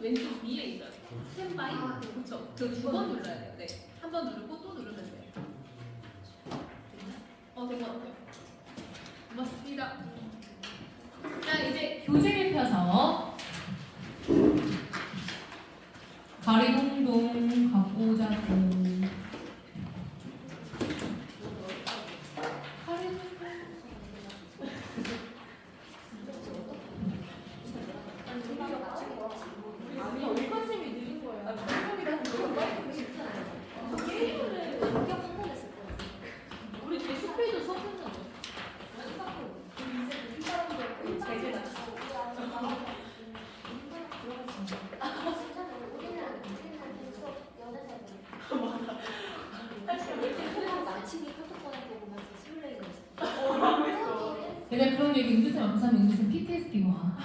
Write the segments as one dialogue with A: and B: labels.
A: 왼쪽 위에 있어요. 스탠바이. 그렇죠. 그 두 번 눌러야 돼요. 네. 한 번 누르고 또 누르면 돼요. 된 것 같아요. 고맙습니다. 자, 이제 교재를 펴서 가리봉동 갖고 자고. 내가 그런 얘기 은근히 많고 사면 은근히 PTSD와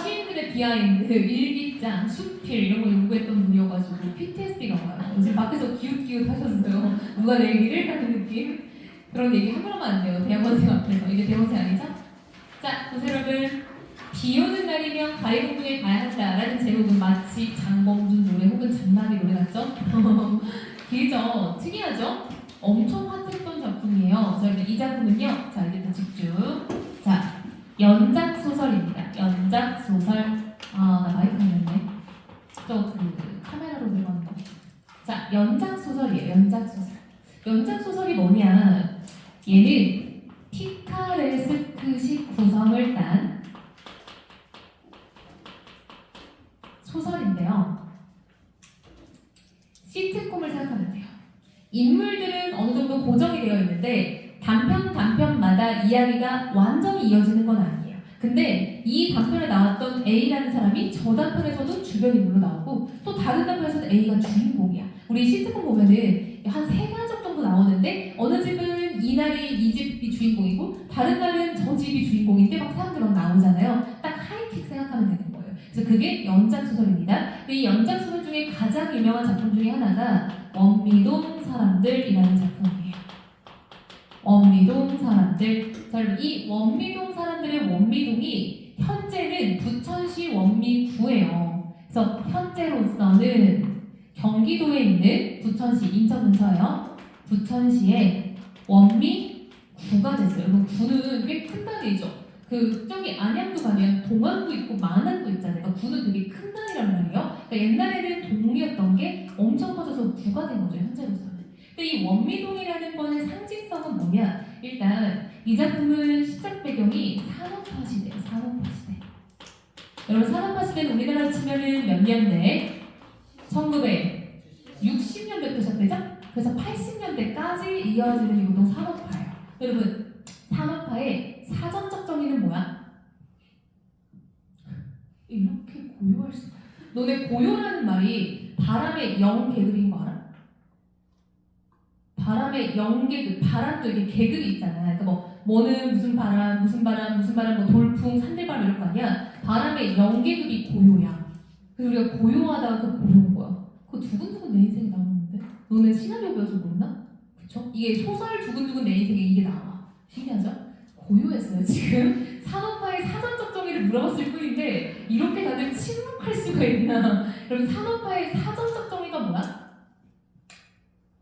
A: 시인들의 비하인드, 일기장, 수필 이런 거 연구했던 분이어가지고 PTSD가 와요. 지금 밖에서 기웃기웃 하셨어요. 누가 내 얘기를 하는 느낌? 그런 얘기 함부로 하면 안 돼요. 대학원생 앞에서. 이게 대학원생 아니죠? 자, 보세요 여러분. 비 오는 날이면 가리봉동에 가야 한다라는 제목은 마치 장범준 노래 혹은 장나비 노래 같죠? 길죠? 특이하죠? 엄청 핫했던 작품이에요. 자, 이 작품은요. 자, 이제 다 집중. 자, 연작 소설입니다. 연작 소설. 아, 나 마이크 했네. 카메라로 들어가는 거. 자, 연작 소설이에요. 연작 소설. 연작 소설이 뭐냐? 얘는 피카레스크식 구성을 딴 소설인데요. 시트콤을 생각하면 돼요. 인물들은 어느 정도 고정이 되어 있는데 단편마다 이야기가 완전히 이어지는 건 아니에요. 근데 이 단편에 나왔던 A라는 사람이 저 단편에서도 주변 인물로 나오고 또 다른 단편에서는 A가 주인공이야. 우리 시트콤 보면은 한 3가족 정도 나오는데 어느 집은 이날이 이 집이 주인공이고 다른 날은 저 집이 주인공인데 막 사람들 막 나오잖아요. 딱 하이킥 생각하면 되는 거예요. 그래서 그게 연작 소설입니다. 근데 이 연작 소설 중에 가장 유명한 작품 중에 하나가 원미동 사람들이라는 작품이에요. 원미동 사람들. 자, 여러분 이 원미동 사람들의 원미동이 현재는 부천시 원미구예요. 그래서 현재로서는 경기도에 있는 부천시 인천 근처예요. 부천시의 원미구가 됐어요. 여러분 구는 꽤 큰 단위죠. 저기 안양도 가면 동안도 있고 만안도 있잖아요. 그러니까 구는 되게 큰 단위란 말이에요. 그러니까 옛날에는 동이었던 게 엄청 커져서 구가 된 거죠, 현재로서는. 근데 이 원미동이라는 거는 상징성은 뭐냐? 일단 이 작품은 시작 배경이 산업화 시대예요. 산업화 시대. 여러분 산업화 시대는 우리나라 치면은 몇 년대? 1960년대부터 시작되죠? 그래서 80년대까지 이어지는 이 운동 산업화예요. 여러분 산업화의 사전적 정의는 뭐야? 이렇게 고요할 수. 너네 고요라는 말이 바람의 영계급인 거 알아? 바람의 영계급, 바람도 이게 계급이 있잖아. 그러니까 뭐는 무슨 바람, 뭐 돌풍, 산들바람 이런 거 아니야? 바람의 영계급이 고요야. 그래서 우리가 고요하다가 그 고요인 거야. 그거 두근두근 내 인생에 나오는데? 너네 시나리오 배워서 모르나? 그쵸? 이게 소설 두근두근 내 인생에 이게 나와. 신기하죠? 고요했어요. 지금 산업화의 사전적 정의를 물어봤을 뿐인데 이렇게 다들 침묵할 수가 있나? 여러분 산업화의 사전적 정의가 뭐야?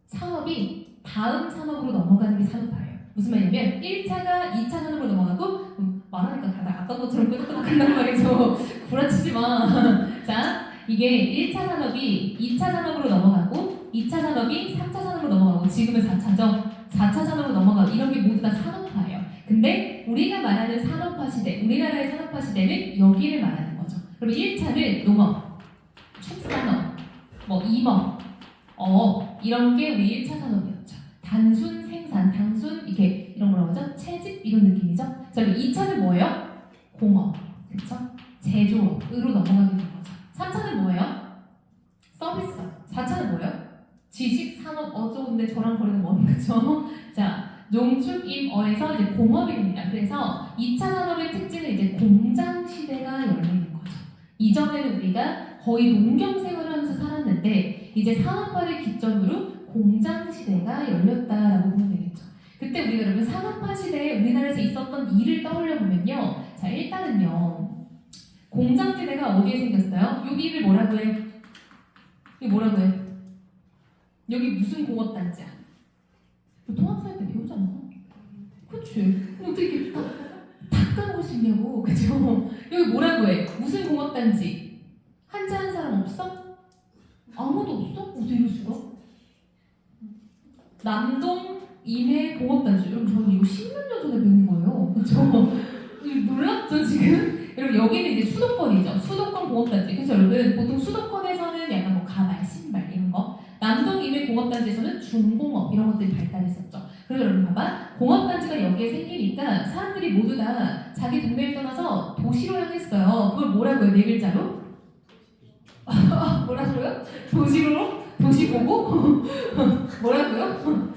A: 산업이 다음 산업으로 넘어가는 게 산업화예요. 무슨 말이냐면 1차가 2차 산업으로 넘어가고 말하니까 다들 아까 것처럼 끄덕끄덕 한단 말이죠. 구라치지 마. 자, 이게 1차 산업이 2차 산업으로 넘어가고 2차 산업이 3차 산업으로 넘어가고 지금은 4차죠. 4차 산업으로 넘어가고 이런 게 모두 다 산업화예요. 근데 우리가 말하는 산업화 시대, 우리나라의 산업화 시대는 여기를 말하는 거죠. 그럼 1차는 농업, 축산업, 임업, 어업 이런 게 우리 1차 산업이었죠. 단순 생산, 단순 이렇게 이런 거라고 하죠. 채집 이런 느낌이죠. 자, 그럼 2차는 뭐예요? 공업, 그렇죠? 제조업으로 넘어가게 된 거죠. 3차는 뭐예요? 서비스업. 4차는 뭐예요? 지식, 산업, 어쩌고인데 저랑 거리가 먼 거죠. 자, 농축임어에서 이제 공업이 됩니다. 그래서 2차 산업의 특징은 이제 공장 시대가 열리는 거죠. 이전에는 우리가 거의 농경 생활을 하면서 살았는데 이제 산업화를 기점으로 공장 시대가 열렸다라고 보면 되겠죠. 그때 우리가 그러면 산업화 시대에 우리나라에서 있었던 일을 떠올려 보면요. 자, 일단은요. 공장지대가 어디에 생겼어요? 여기를 뭐라고 해? 이게 뭐라고 해? 여기 무슨 공업단지야? 통합사회 때 배우잖아. 그치? 근데 어떻게 이렇게 다 까먹을 수 있냐고. 그죠? 여기 뭐라고 해? 무슨 공업단지? 한자 한 사람 없어? 아무도 없어? 어떻게 이럴 수가? 남동 임해 공업단지. 여러분 저는 이거 10년 전에 배운 거예요. 그쵸? 놀랍죠 지금? 여러분 여기는 이제 수도권이죠. 수도권 공업단지. 그래서 여러분 보통 수도권에서는 약간 뭐 가발, 신발 이런 거. 남동 임해 공업단지에서는 중공업 이런 것들이 발달했었죠. 그래서 여러분 봐봐. 공업단지가 여기에 생기니까 사람들이 모두 다 자기 동네를 떠나서 도시로 향했어요. 그걸 뭐라고 해요? 네 글자로? 뭐라고요? 도시로? 도시보고? 뭐라고요?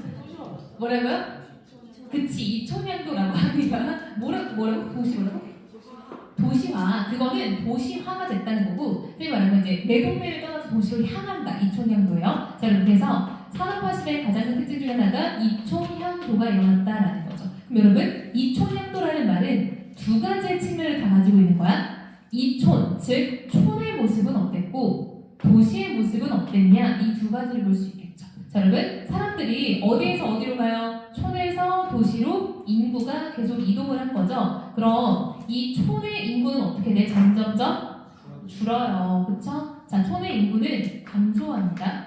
A: 뭐라고요? 그치, 이촌향도라고 합니다. 뭐라고? 도시로라고? 도시화. 그거는 도시화가 됐다는 거고, 소위 말하면 이제 내 동네를 떠나서 도시로 향한다. 이촌향도예요. 자, 이렇게 해서 산업화 시대의 가장 큰 특징 중에 하나가 이촌향도가 일어났다라는 거죠. 그럼 여러분, 이촌향도라는 말은 두 가지의 측면을 다 가지고 있는 거야. 이촌, 즉 촌의 모습은 어땠고 도시의 모습은 어땠냐, 이 두 가지를 볼 수 있겠죠. 자, 여러분, 사람들이 어디에서 어디로 가요? 촌에서 도시로 인구가 계속 이동을 한 거죠. 그럼 이 촌의 인구는 어떻게 돼? 점점점 줄어요. 그쵸? 자, 촌의 인구는 감소합니다.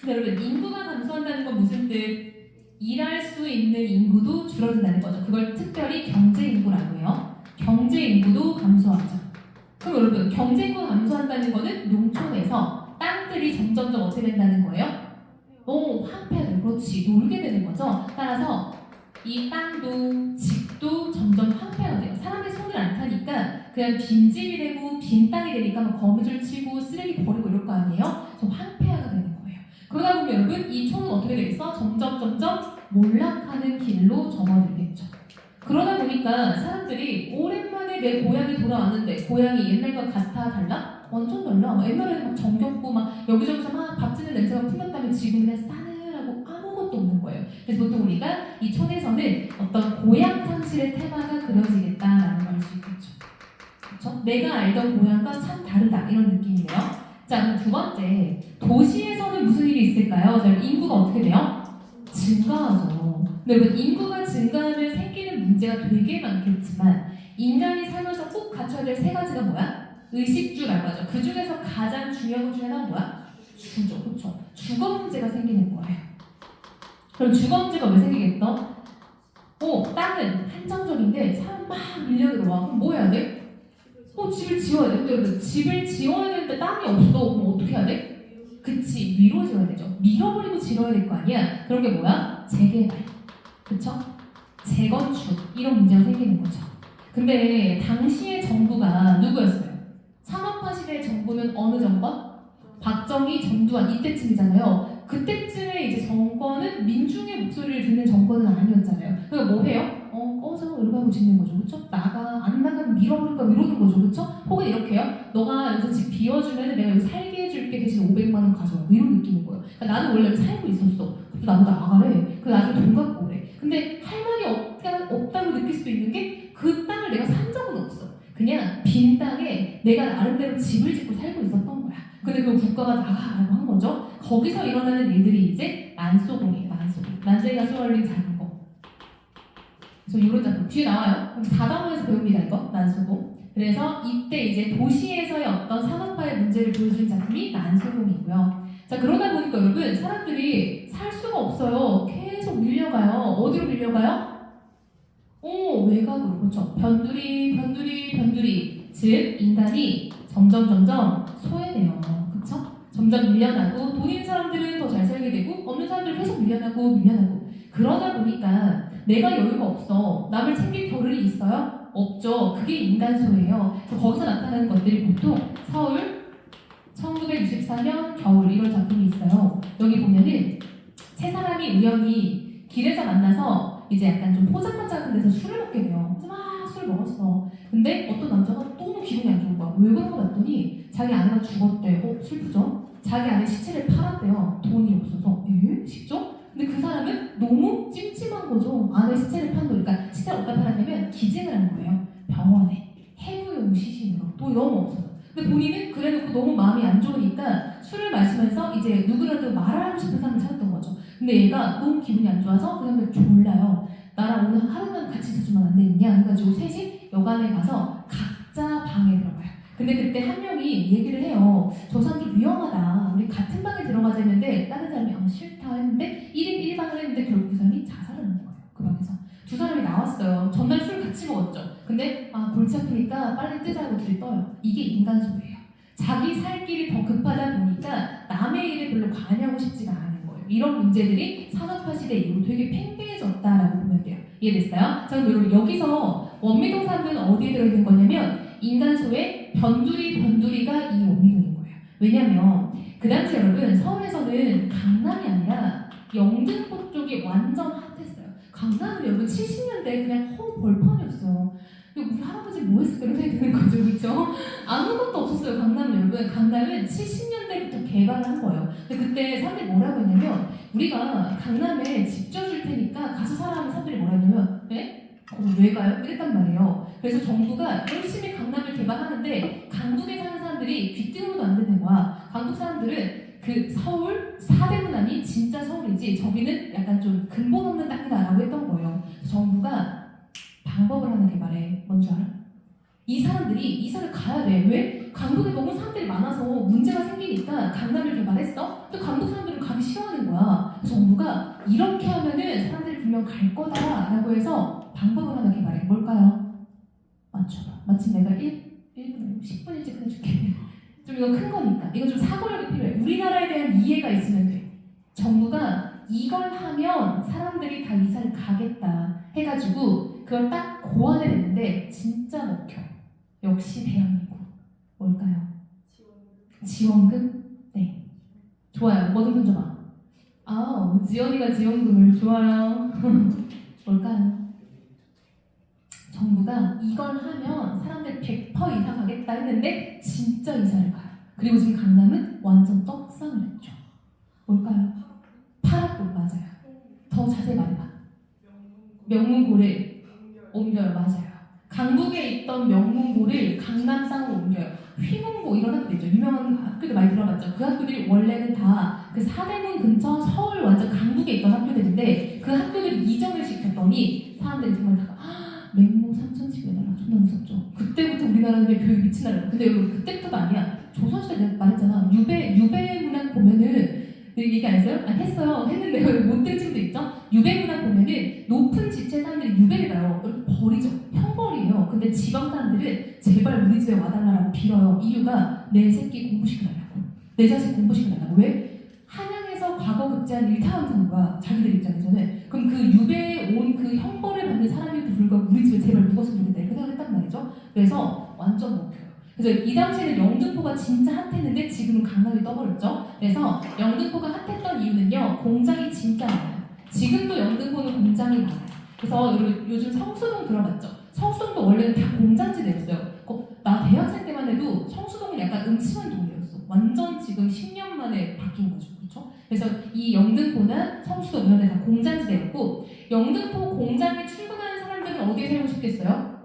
A: 근데 여러분, 인구가 감소한다는 건 무슨 뜻? 일할 수 있는 인구도 줄어든다는 거죠. 그걸 특별히 경제 인구라고 해요. 경제 인구도 감소하죠. 그럼 여러분, 경제 인구가 감소한다는 거는 농촌에서 땅들이 점점점 어떻게 된다는 거예요? 황폐화돼요. 그렇지. 놀게 되는 거죠. 따라서 이 땅도 집도 점점 황폐화가 돼요. 사람의 손을 안 타니까 그냥 빈집이 되고 빈 땅이 되니까 막 거미줄 치고 쓰레기 버리고 이럴 거 아니에요? 좀 황폐화가 되는 거예요. 그러다 보면 여러분, 이 촌은 어떻게 되겠어? 점점 몰락하는 길로 접어들겠죠. 그러다 보니까 사람들이 오랜만에 내 고향이 돌아왔는데 고향이 옛날과 같아 달라? 완전 달라. 옛날에는 막 정겹고 막 여기저기서 막 밥 짓는 냄새가 풍겼다면 지금은 싸늘하고 아무것도 없는 거예요. 그래서 보통 우리가 이 촌에서는 어떤 고향 상실의 테마가 그려지겠다라는 걸 알 수 있겠죠. 그렇죠? 내가 알던 고향과 참 다르다 이런 느낌이네요. 자, 그럼 두 번째, 도시에서는 무슨 일이 있을까요? 자, 인구가 어떻게 돼요? 증가하죠. 근데 여러분, 인구가 증가하면 생기는 문제가 되게 많겠지만 인간이 살면서 꼭 갖춰야 될 세 가지가 뭐야? 의식주라고 하죠. 그 중에서 가장 중요한 것 중에 하나가 뭐야? 주죠. 그렇죠? 주거 문제가 생기는 거예요. 그럼 주거 문제가 왜 생기겠어? 땅은 한정적인데 사람 막 밀려 들어와. 그럼 뭐 해야 돼? 집을 지어야 돼. 근데 여러분, 집을 지어야 되는데 땅이 없어. 그럼 어떻게 해야 돼? 그치, 위로 지어야 되죠. 밀어버리고 지어야 될 거 아니야? 그런 게 뭐야? 재개발. 그쵸? 재건축. 이런 문제가 생기는 거죠. 근데 당시의 정부가 누구였어요? 산업화 시대의 정부는 어느 정권? 박정희, 전두환 이때쯤이잖아요. 그때쯤에 이제 정권은 민중의 목소리를 듣는 정권은 아니었잖아요. 그러니까 뭐 해요? 꺼져 이러고 짓는 거죠. 그쵸? 안 나가면 밀어버릴 거야 이러는 거죠. 그쵸? 혹은 이렇게요. 너가 여기서 집 비워주면 내가 여기 살게 해줄게 대신 500만 원 가져와. 이런 느낌인 거예요. 그러니까 나는 원래 여기 살고 있었어. 근데 나보다 나가래. 그 나중에 돈 갖고 오래. 근데 할 말이 없다고 느낄 수도 있는 게 그 땅을 내가 산 적은 없어. 그냥 빈 땅에 내가 나름대로 집을 짓고 살고 있었던 거야. 근데 그 국가가 나가라고 한 거죠. 거기서 일어나는 일들이 이제 난소공이에요. 난소공. 난쟁이가 쏘아올린 작은 거. 그래서 이런 작품 뒤에 나와요. 그럼 4단원에서 배웁니다. 이거 난소공. 그래서 이때 이제 도시에서의 어떤 산업화의 문제를 보여준 작품이 난소공이고요. 자, 그러다 보니까 여러분, 사람들이 살 수가 없어요. 계속 밀려가요. 어디로 밀려가요? 외곽으로. 그렇죠. 변두리. 즉 인간이 점점 소외돼요. 그쵸? 점점 밀려나고 돈 있는 사람들은 더 잘 살게 되고 없는 사람들은 계속 밀려나고 그러다 보니까 내가 여유가 없어. 남을 챙길 겨를이 있어요? 없죠. 그게 인간소예요. 거기서 나타나는 것들이 보통 서울 1964년 겨울 이런 작품이 있어요. 여기 보면은 세 사람이 우연히 길에서 만나서 이제 약간 좀 포장마차 같은 데서 술을 먹게 돼요. 그래서 막 술 먹었어. 근데 어떤 남자가 너무 기분이 안 좋은 거야. 왜 그런 거 봤더니 자기 아내가 죽었대. 슬프죠? 자기 아내 시체를 팔았대요. 돈이 없어서. 진짜? 근데 그 사람은 너무 찜찜한 거죠. 아내 시체를 판도. 그러니까 시체를 어디다 팔았냐면 기증을 한 거예요. 병원에. 해부용 시신으로 돈이 너무 없어서. 근데 본인은 그래놓고 너무 마음이 안 좋으니까 술을 마시면서 이제 누구라도 말하고 싶은 사람을 찾았던 거죠. 근데 얘가 너무 기분이 안 좋아서 그 사람들 졸라요. 나랑 오늘 하루만 같이 있어주면 안 되겠냐 해가지고 셋이 여관에 가서 각자 방에 들어가요. 근데 그때 한 명이 얘기를 해요. 저 사람 좀 위험하다. 우리 같은 방에 들어가자 했는데 다른 사람이 싫다 했는데 1인 1방을 했는데 결국 그 사람이 자살을 한 거예요. 그 방에서. 두 사람이 나왔어요. 전날 술 같이 먹었죠. 근데 골치 아프니까 빨리 뜨자고 둘이 떠요. 이게 인간소예요. 자기 살 길이 더 급하다 보니까 남의 일에 별로 관여하고 싶지가 않은 거예요. 이런 문제들이 산업화 시대 이후로 되게 팽배해졌다라고 보면 돼요. 이해됐어요? 자, 그럼 여러분 여기서 원미동 사람들은 어디에 들어있는 거냐면 인간소의 변두리가 이 원미동인 거예요. 왜냐면 그 당시 여러분 서울에서는 강남이 아니라 영등포 쪽이 완전 핫했어요. 강남은 여러분 70년대 그냥 벌판이었어요. 우리 할아버지 뭐 했을까 이런 생각이 드는 거죠. 그렇죠? 아무것도 없었어요. 강남은 여러분. 강남은 70년대부터 개발을 한 거예요. 근데 그때 사람들이 뭐라고 했냐면 우리가 강남에 집 져줄 테니까 가서 살아 하면 사람들이 뭐라 했냐면 왜 가요? 이랬단 말이에요. 그래서 정부가 열심히 강남을 개발하는데 강북에 사는 사람들이 귀등으로도 안 듣는 거야. 강북 사람들은 그 서울 사대문 안이 진짜 서울이지 저기는 약간 좀 근본 없는 땅이다라고 했던 거예요. 정부가 방법을 하는 게 말해. 뭔지 알아? 이 사람들이 이사를 가야 돼. 왜? 강북에 너무 사람들이 많아서 문제가 생기니까 강남을 개발했어. 또 강북 사람들은 가기 싫어하는 거야. 그래서 정부가 이렇게 하면은 사람들이 분명 갈 거다라고 해서 방법을 하나 개발해. 뭘까요? 맞춰봐. 마침 내가 1분, 10분 일찍 해줄게. 좀 이거 큰 거니까. 이거 좀 사고력이 필요해. 우리나라에 대한 이해가 있으면 돼. 정부가 이걸 하면 사람들이 다 이사를 가겠다 해가지고 그걸 딱 고안해냈는데 진짜 먹혀. 역시 대한민국. 뭘까요? 지원금? 네. 좋아요. 뭐든 던져봐. 지연이가 지원금을 좋아요. 뭘까요? 정부가 이걸 하면 사람들 100% 이사 가겠다 했는데 진짜 이사를 가요. 그리고 지금 강남은 완전 떡상을 했죠. 뭘까요? 파라골 맞아요. 더 자세히 말해봐. 명문고를 옮겨요. 맞아요. 강북에 있던 명문고를 강남상으로 옮겨요. 휘문고 이런 학교 있죠. 유명한 학교들 많이 들어봤죠. 그 학교들이 원래는 다 그 사대문 근처 서울 완전 강북에 있던 학교들인데 그 학교들이 이전을 시켰더니 사람들이 정말 다 맹모 3,000층에다가 존나 무섭죠. 그때부터 우리나라는 교육 미친 나라예요. 근데 여러분 그때부터도 아니야. 조선시대 내가 말했잖아. 유배문학 보면은 얘기 안 했어요? 했어요. 했는데 못 들은 층도 있죠? 유배문학 보면은 높은 지체 사람들이 유배를 가요. 이렇게 버리죠. 형벌이에요. 근데 지방 사람들은 제발 우리 집에 와달라고 빌어요. 이유가 내 새끼 공부시켜달라고. 내 자식 공부시켜달라고. 왜? 한양에서 과거 급제한 일타왕사인 거야. 자기들 입장에서는. 그럼 그 유배에 온 그 형벌을 받는 사람에도 불구하고 우리 집에 제발 묵었으면 좋겠다. 이렇게 생각했단 말이죠. 그래서 완전 먹혀요. 그래서 이 당시에는 영등포가 진짜 핫했는데 지금은 강남이 떠버렸죠. 그래서 영등포가 핫했던 이유는요. 공장이 진짜 많아요. 지금도 영등포는 공장이 많아요. 그래서 요즘 성수동 들어봤죠? 성수동도 원래는 다 공장지대였어요. 나 대학생 때만 해도 성수동은 약간 음침한 동네였어. 완전 지금 10년 만에 바뀐 거죠. 그렇죠? 그래서 이 영등포나 성수동 이런 데 다 공장지대였고 영등포 공장에 출근하는 사람들은 어디에 살고 싶겠어요?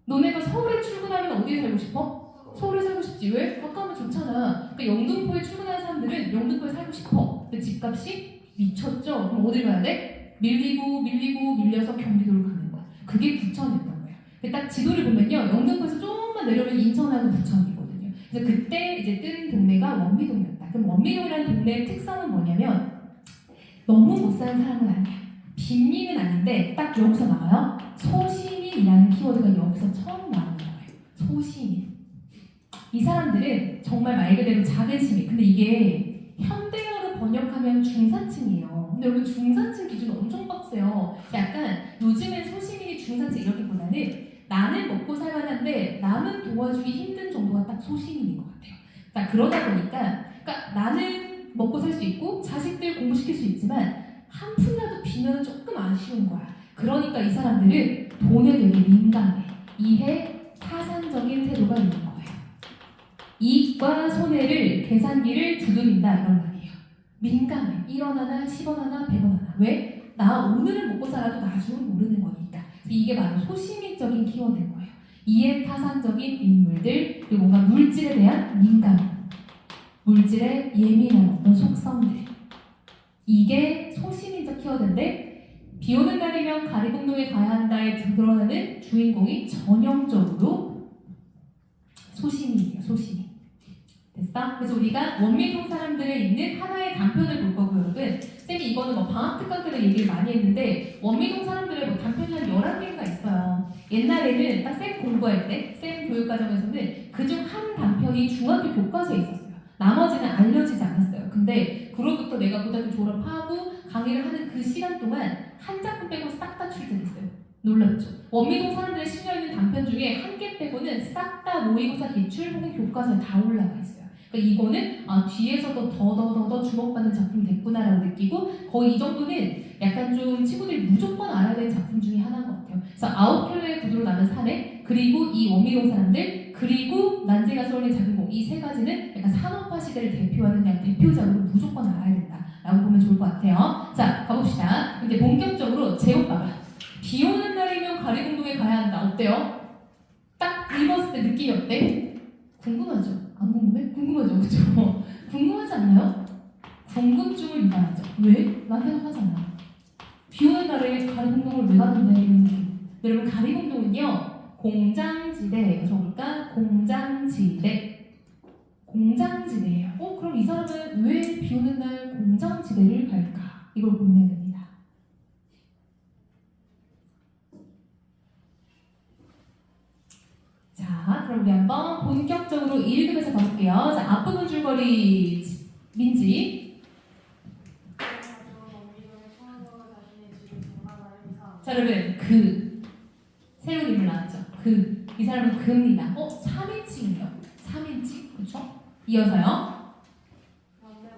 A: 너네가 서울에 출근하면 어디에 살고 싶어? 서울에 살고 싶지. 왜? 가까우면 좋잖아. 그러니까 영등포에 출근하는 사람들은 영등포에 살고 싶어. 근데 집값이 미쳤죠? 그럼 어딜 가야 돼? 밀려서 경기도를 가는 거야. 그게 부천이었던 거예요. 딱 지도를 보면요. 영등포에서 조금만 내려오면 인천하고 부천이거든요. 그래서 그때 이제 뜬 동네가 원미동이었다. 그럼 원미동이라는 동네의 특성은 뭐냐면 너무 못 사는 사람은 아니야. 빈민은 아닌데 딱 여기서 나와요. 소시민이라는 키워드가 여기서 처음 나오는 거예요. 소시민. 이 사람들은 정말 말 그대로 작은 시민. 근데 이게 현대어로 번역하면 중산층이에요. 근데 여러분 중산층 기준 엄청 빡세요. 약간 요즘엔 소시민이 중산층 이렇게보다는 나는 먹고 살만한데 남은 도와주기 힘든 정도가 딱 소시민인 것 같아요. 그러니까 그러다 보니까 나는 먹고 살 수 있고 자식들 공부시킬 수 있지만 한 푼이라도 비면 조금 아쉬운 거야. 그러니까 이 사람들은 돈에 되게 민감해. 이해 타산적인 태도가 있는 거예요. 이익과 손해를 계산기를 두드린다 이런 말이에요. 민감해. 1원 하나, 10원 하나, 100원 하나. 왜? 나 오늘은 먹고 살아도 나중은 모르는 거니까. 이게 바로 소시민적인 키워드인 거예요. 이해타산적인 인물들, 그리고 뭔가 물질에 대한 민감, 물질에 예민한 어떤 속성들. 이게 소시민적 키워드인데 비 오는 날이면 가리봉동에 가야 한다에 드러나는 주인공이 전형적으로 소시민이에요. 소시민. 됐어? 그래서 우리가 원미동 사람들에 있는 하나의 단편을 볼 거고요, 여러분. 쌤이 이거는 뭐 방학 특강 때도 얘기를 많이 했는데 원미동 사람들의 뭐 단편이 한 11개가 있어요. 옛날에는 딱 쌤 공부할 때, 쌤 교육과정에서는 그중 한 단편이 중학교 교과서에 있었어요. 나머지는 알려지지 않았어요. 근데 그로부터 내가 고등학교 졸업하고 강의를 하는 그 시간 동안 한 작품 빼고 싹 다 출제됐어요. 놀랍죠? 원미동 사람들의 실려있는 단편 중에 한 개 빼고는 싹 다 모의고사 기출 혹은 교과서에 다 올라가 있어요. 그러니까 이거는 뒤에서도 더 주목받는 작품이 됐구나라고 느끼고 거의 이 정도는 약간 좀 친구들이 무조건 알아야 되는 작품 중에 하나인 것 같아요. 그래서 9켤레의 구두로 나는 사내, 그리고 이 원미동 사람들, 그리고 난제가 쏠린 작은공, 이 세 가지는 약간 산업화 시대를 대표하는 그냥 대표작으로 무조건 알아야 된다라고 보면 좋을 것 같아요. 자, 가봅시다. 근데 본격적으로 제목 봐봐. 비 오는 날이면 가리봉동에 가야 한다. 어때요? 딱 읽었을 때 느낌이 어때? 궁금하죠? 안 궁금해? 궁금하죠? 그쵸? 궁금하지 않나요? 궁금증을 유발하죠. 왜? 나한테 하잖아. 비 오는 날에 가리봉동을 왜 가는데? 이런 느낌. 여러분, 가리봉동은요 공장지대예요. 적을까? 공장지대. 공장지대예요. 그럼 이 사람은 왜 비 오는 날 공장지대를 갈까? 이걸 고민해야 됩니다. 자, 그럼 우리 한번 본격적으로 1급에서 가볼게요. 자, 앞부분 줄거리 민지. 자, 여러분 새로운 인물 나왔죠? 이 사람은 그입니다. 3인칭이에요. 3인칭, 그렇죠? 이어서요.
B: 그런데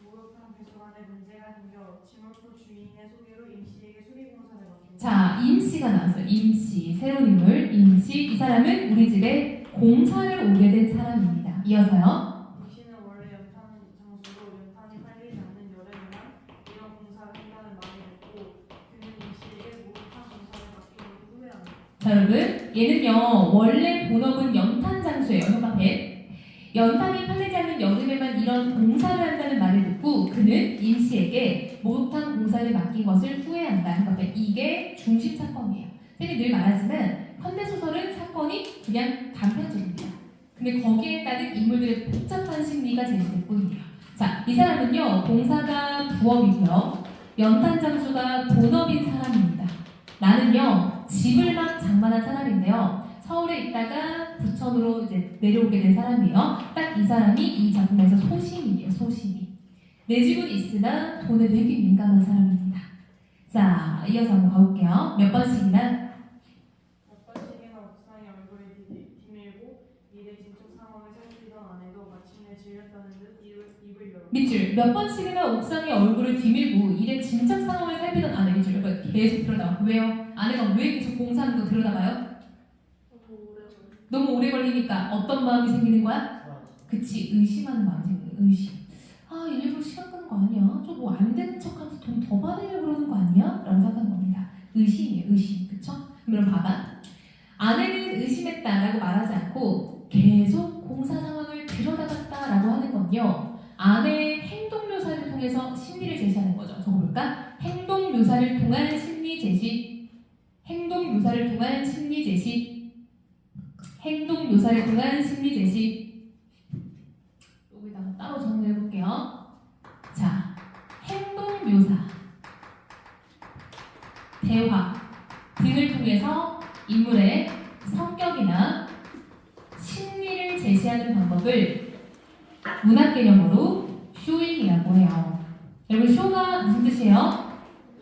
B: 목욕탕 배수관에 문제가 생겨 지물포 주인의 소개로 임씨에게 수리공사를 맡깁니다.
A: 자, 임씨가 나왔어요. 임씨, 새로운 인물 임씨. 이 사람은 우리 집에 공사를 오게 된 사람입니다. 이어서요.
B: 임씨는 원래 연탄 장수로 연탄이 팔리지 않는 여름에만 이런 공사를 한다는 말을 듣고 그는 임씨에게 목욕탕 공사를 맡긴 것을 후회합니다.
A: 자, 여러분, 얘는요 원래 본업은 연탄 장수예요. 형광펜. 연탄이 팔리지 않는 여름에만 이런 공사를 한다는 말을 듣고 그는 임씨에게 목욕탕 공사를 맡긴 것을 후회한다. 그러니까 이게 중심 사건이에요. 쌤이 늘 말하지만 현대소설은 사건이 그냥 단편적입니다. 근데 거기에 따른 인물들의 복잡한 심리가 제시될 뿐이에요. 자, 이 사람은요 공사가 부업이고요 연탄 장수가 본업인 사람입니다. 나는요 집을 막 장만한 사람인데요 서울에 있다가 부천으로 이제 내려오게 된 사람이에요. 딱 이 사람이 이 작품에서 소시민이에요. 소시민. 내 집은 있으나 돈에 되게 민감한 사람입니다. 자, 이어서 한번 가볼게요. 몇 번씩이나?
B: 몇 번씩이나 옥상에 얼굴을 디밀고 일의 진척 상황을 살피던 아내도 마침내 질렸다는 듯 입을 열었다.
A: 밑줄. 몇 번씩이나 옥상에 얼굴을 디밀고 일의 진척 상황을 살피던 아내. 밑줄. 계속 들여다봐. 왜요? 아내가 왜 계속 공사하는 거 들여다봐요? 너무 오래 걸리니까 어떤 마음이 생기는 거야? 그치, 의심하는 마음이 생기는 거야. 의심. 일부러 시간 끄는 거 아니야? 저 뭐 안 되는 척하면서 돈 더 받으려고 그러는 거 아니야? 라고 생각하는 겁니다. 의심이에요. 의심. 그쵸? 그럼 봐봐. 아내는 의심했다라고 말하지 않고 계속 공사 상황을 들여다봤다라고 하는 건요. 아내의 행동 묘사를 통해서 심리를 제시하는 거죠. 적어볼까? 행동 묘사를 통한 심리 제시. 행동 묘사를 통한 심리 제시. 행동 묘사를 통한 심리 제시. 여기다가 따로 정리해 볼게요. 자, 행동 묘사, 대화 등을 통해서 인물의 성격이나 심리를 제시하는 방법을 문학 개념으로 쇼잉이라고 해요. 여러분, 쇼가 무슨 뜻이에요?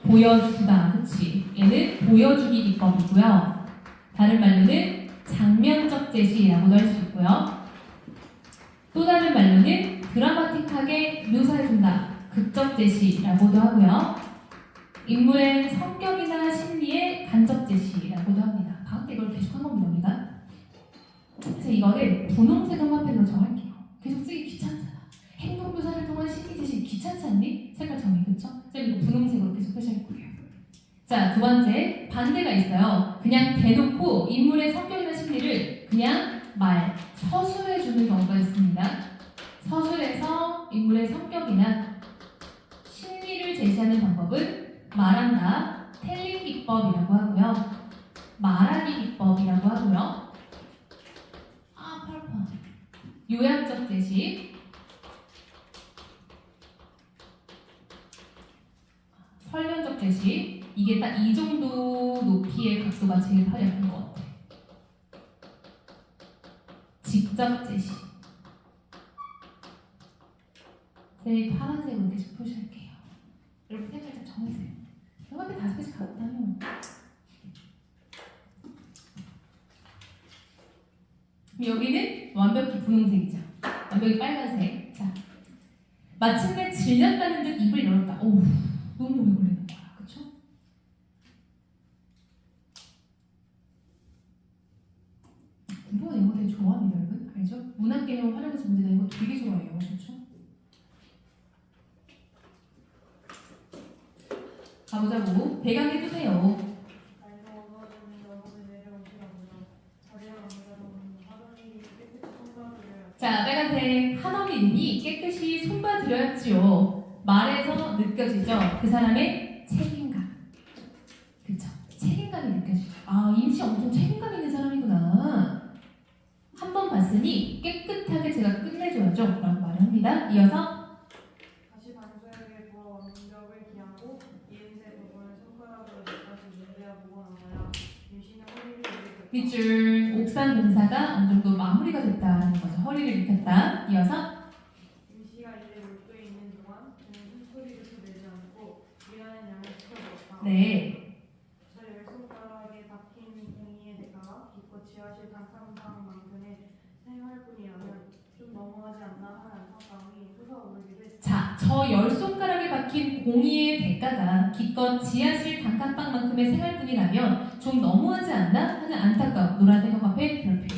A: 보여주다, 그치? 얘는 보여주기 기법이고요. 다른 말로는 장면적 제시라고도 할 수 있고요. 또 다른 말로는 드라마틱하게 묘사해준다, 극적 제시라고도 하고요. 인물의 성격이나 심리의 간접 제시라고도 합니다. 방학 때 이걸 계속 한 겁니다, 우리가. 그래서 이거를 분홍색 형광펜으로 정할게요. 계속 쓰기 귀찮잖아. 행동 묘사를 통한 심리 제시 귀찮지 않니? 색깔 정해, 그쵸? 쌤 이거 분홍색으로 계속 표시할 거예요. 자, 두 번째, 반대가 있어요. 그냥 대놓고 인물의 성격이나 심리를 그냥 서술해주는 경우가 있습니다. 서술해서 인물의 성격이나 심리를 제시하는 방법은 말한다, 텔링 기법이라고 하고요. 말하기 기법이라고 하고요. 요약적 제시, 설명적 제시. 이게 딱 이 정도 높이의 각도가 제일 팔이 아픈 것 같아. 직접 제시. 제 파란색으로 계속 표시할게요. 이렇게 색깔 좀 정해주세요. 여기 5개씩 갖다요. 여기는 완벽히 분홍색이죠. 완벽히 빨간색. 자, 마침내 질렸다는 듯 입을 열었다. 오우, 너무 오래 걸리는 거야. 그쵸? 공부가 이거 되게 좋아합니다, 여러분. 알죠? 문학 개념을 활용해서 문제 내는 거 되게 좋아해요. 그쵸? 가보자고. 배강해 두세요. 자, 빨간색. 한어민이 깨끗이 손봐드렸지요. 말에서 느껴지죠? 그 사람의 책임감. 그쵸? 책임감이 느껴지죠. 아, 임시 엄청 책임감 있는 사람이구나. 한 번 봤으니 깨끗하게 제가 끝내줘야죠. 라고 말을 합니다. 이어서
B: 다시 반수에게 보아 완벽을 기하고 이음새 부분을 손가락으로 다시 문대어 보고 나서야 임시는 허리를 이렇게
A: 밑줄 옥상 공사가 어느 정도 마무리가 됐다는 거죠. 허리를 익혔다. 이어서
B: 임시가 이제 몰두에 있는 동안 그는 숨소리를 내지 않고 일하는 양을 지켜보았다.
A: 네.
B: 저 열 손가락에 박힌 공이의 대가가 기껏 지하실 단칸방만큼의 생활뿐이라면 좀 너무하지 않나 하는 안타까움이 솟아오르기도 했다.
A: 자, 저 열 손가락에 박힌 공의의 대가가 기껏 지하실 단칸방만큼의 생활뿐이라면 좀 너무하지 않나 하는 안타까움. 노란색 형광펜 별표.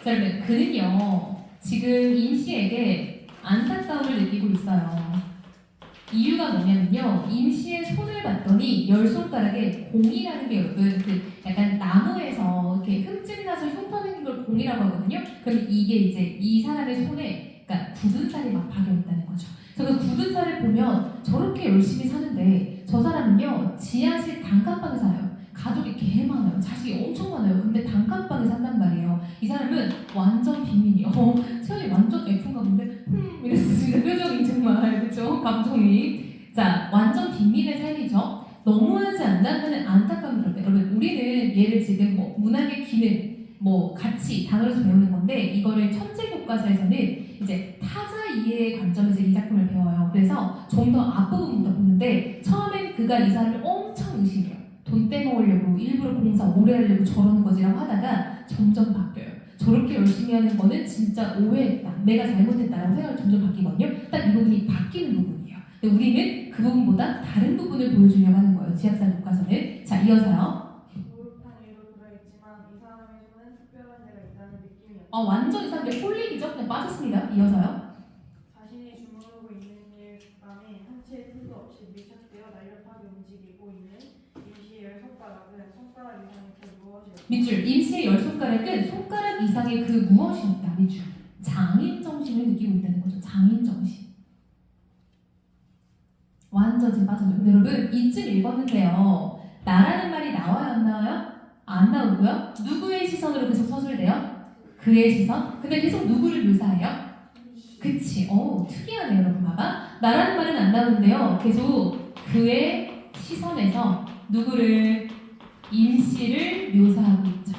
A: 자, 여러분, 그는요 지금 임씨에게 안타까움을 느끼고 있어요. 이유가 뭐냐면요, 임씨의 손을 봤더니 열 손가락에 공이라는 게 여러분 그 약간 나무에서 이렇게 흠집 나서 흉터내는 걸 공이라고 하거든요. 그럼 이게 이제 이 사람의 손에 그러니까 굳은 살이 막 박여 있다는 거죠. 그래서 그 굳은 살을 보면 저렇게 열심히 사는데 저 사람은요 지하실 단칸방에 살아요. 가족이 개 많아요. 자식이 엄청 많아요. 근데 단칸방에 산단 말이에요. 이 사람은 완전 빈민이요. 체온이 완전 F인가 본데 이랬어. 진짜 표정이 정말 그쵸? 감정이. 자, 완전 빈민의 삶이죠. 너무하지 않나 하는 안타까움이 들었대. 여러분, 우리는 얘를 지금 뭐 문학의 기능, 뭐 가치, 단어에서 배우는 건데 이거를 천재 교과서에서는 이제 타자 이해의 관점에서 이 작품을 배워요. 그래서 좀 더 앞부분부터 보는데 처음엔 그가 이 사람을 엄청 의심해요. 돈 떼먹으려고 일부러 공사 오래 하려고 저러는 거지라고 하다가 점점 바뀌어요. 저렇게 열심히 하는 거는 진짜 오해했다. 내가 잘못했다라고 생각이 점점 바뀌거든요. 딱 이 부분이 바뀌는 부분이에요. 근데 우리는 그 부분보다 다른 부분을 보여주려고 하는 거예요. 지학사 교과서는. 자, 이어서요.
B: 무릎판 위로 들어있지만 이 사람의 손은 특별한 데가 있다는 느낌이었다.
A: 완전 이 사람들 홀릭이죠? 그냥 빠졌습니다. 이어서요.
B: 자신이 주무르고 있는 일감에 한 채의 틈도 없이 밀착되어 날렵하게 움직이고 있는 임시의 열 손가락은 손가락 이상의 그 무엇이었다.
A: 밑줄. 임시의 열 손가락은 손가락 이상의 그 무엇이었다. 밑줄. 장인 정신을 느끼고 있다는 거죠. 장인 정신. 완전 지금 빠졌네요. 근데 여러분 이쯤 읽었는데요. 나라는 말이 나와요? 안 나와요? 안 나오고요. 누구의 시선으로 계속 서술돼요? 그의 시선. 근데 계속 누구를 묘사해요? 그치. 특이하네요. 여러분 봐봐. 나라는 말은 안 나오는데요. 계속 그의 시선에서 누구를 임씨를 묘사하고 있죠.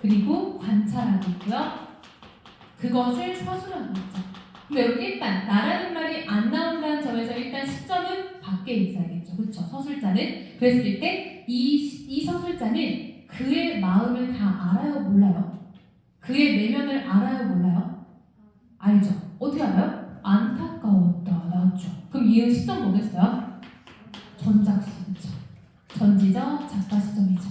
A: 그리고 관찰하고 있고요. 그것을 서술하고 있죠. 근데 여기 일단 나라는 말이 안 나온다는 점에서 일단 시점은 밖에 있어야겠죠. 그렇죠? 서술자는. 그랬을 때 이 서술자는 그의 마음을 다 알아요? 몰라요? 그의 내면을 알아요? 몰라요? 알죠? 어떻게 알아요? 안타까웠다. 나왔죠. 그럼 이 시점 뭐겠어요? 전작시죠. 전지적 작가 시점이죠.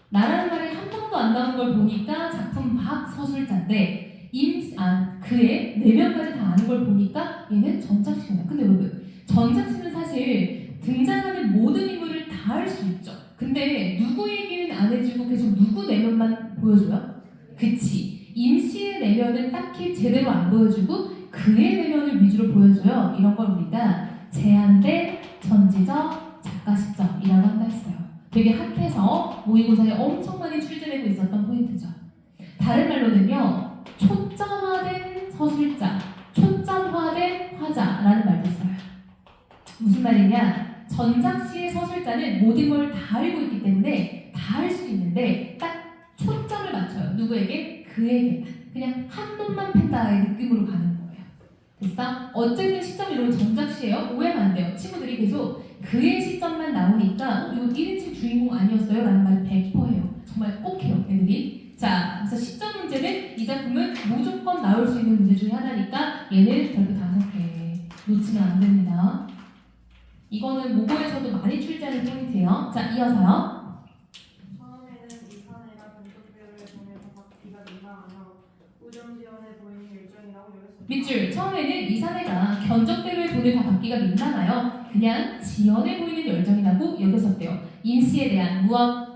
A: 나라는 말이 한 번도 안 나온 걸 보니까 작품 밖 서술자인데 그의 내면까지 다 아는 걸 보니까 얘는 전작시구나. 근데 여러분 전작시는 천재는 사실 등장하는 모든 인물을 다 할 수 있죠. 근데 누구 얘기는 안 해주고 계속 누구 내면만 보여줘요? 그치. 임시의 내면은 딱히 제대로 안 보여주고 그의 내면을 위주로 보여줘요. 이런 걸 우리가 제한된 전지적 작가 시점이라고 한다 했어요. 되게 핫해서 모의고사에 엄청 많이 출제되고 있었던 포인트죠. 다른 말로는요, 초점화된 서술자, 초점화된 화자라는 말도 있어요. 무슨 말이냐? 전작시의 서술자는 모든 걸 다 알고 있기 때문에 다 할 수 있는데 딱 초점을 맞춰요. 누구에게? 그에게만. 그냥 한 놈만 팬다의 느낌으로 가는 거예요. 됐어? 어쨌든 시점이 이런 전작시예요. 오해하면 안 돼요. 친구들이 계속 그의 시점만 나오니까 이거 1인칭 주인공 아니었어요? 라는 말을 100%해요. 정말 꼭 해요, 애들이. 자, 그래서 시점 문제는 이 작품은 무조건 나올 수 있는 문제 중에 하나니까 얘는 별표 5개 놓치면 안 됩니다. 이거는 모고에서도 많이 출제하는 포인트예요. 자, 이어서요.
B: 처음에는 이산해가 근접배우를 보내서 받기가 민망하여 우정지연해 보이는 일정이라고 여겼습니다.
A: 밑줄. 처음에는 이 사내가 견적대로의 돈을 다 받기가 민망하여 그냥 지연해 보이는 열정이라고 여겼었대요. 임시에 대한 무엇?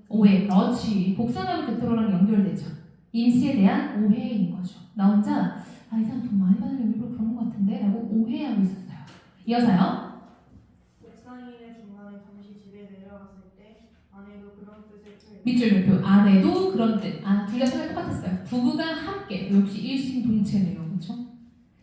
A: 오해. 그렇지. 복선하고 대토로랑 연결되죠. 임시에 대한 오해인 거죠. 나 혼자 이 사람 돈 많이 받으려고 일부러 그런 것 같은데? 라고 오해하고 있었어요. 이어서요.
B: 옥상일의 중간에 잠시 집에 내려갔을 때 아내도 그런 뜻을 표현.
A: 밑줄 별표. 아내도 그런 뜻. 둘 다 생각 똑같았어요. 부부가 함께. 역시 일심동체네요. 그렇죠?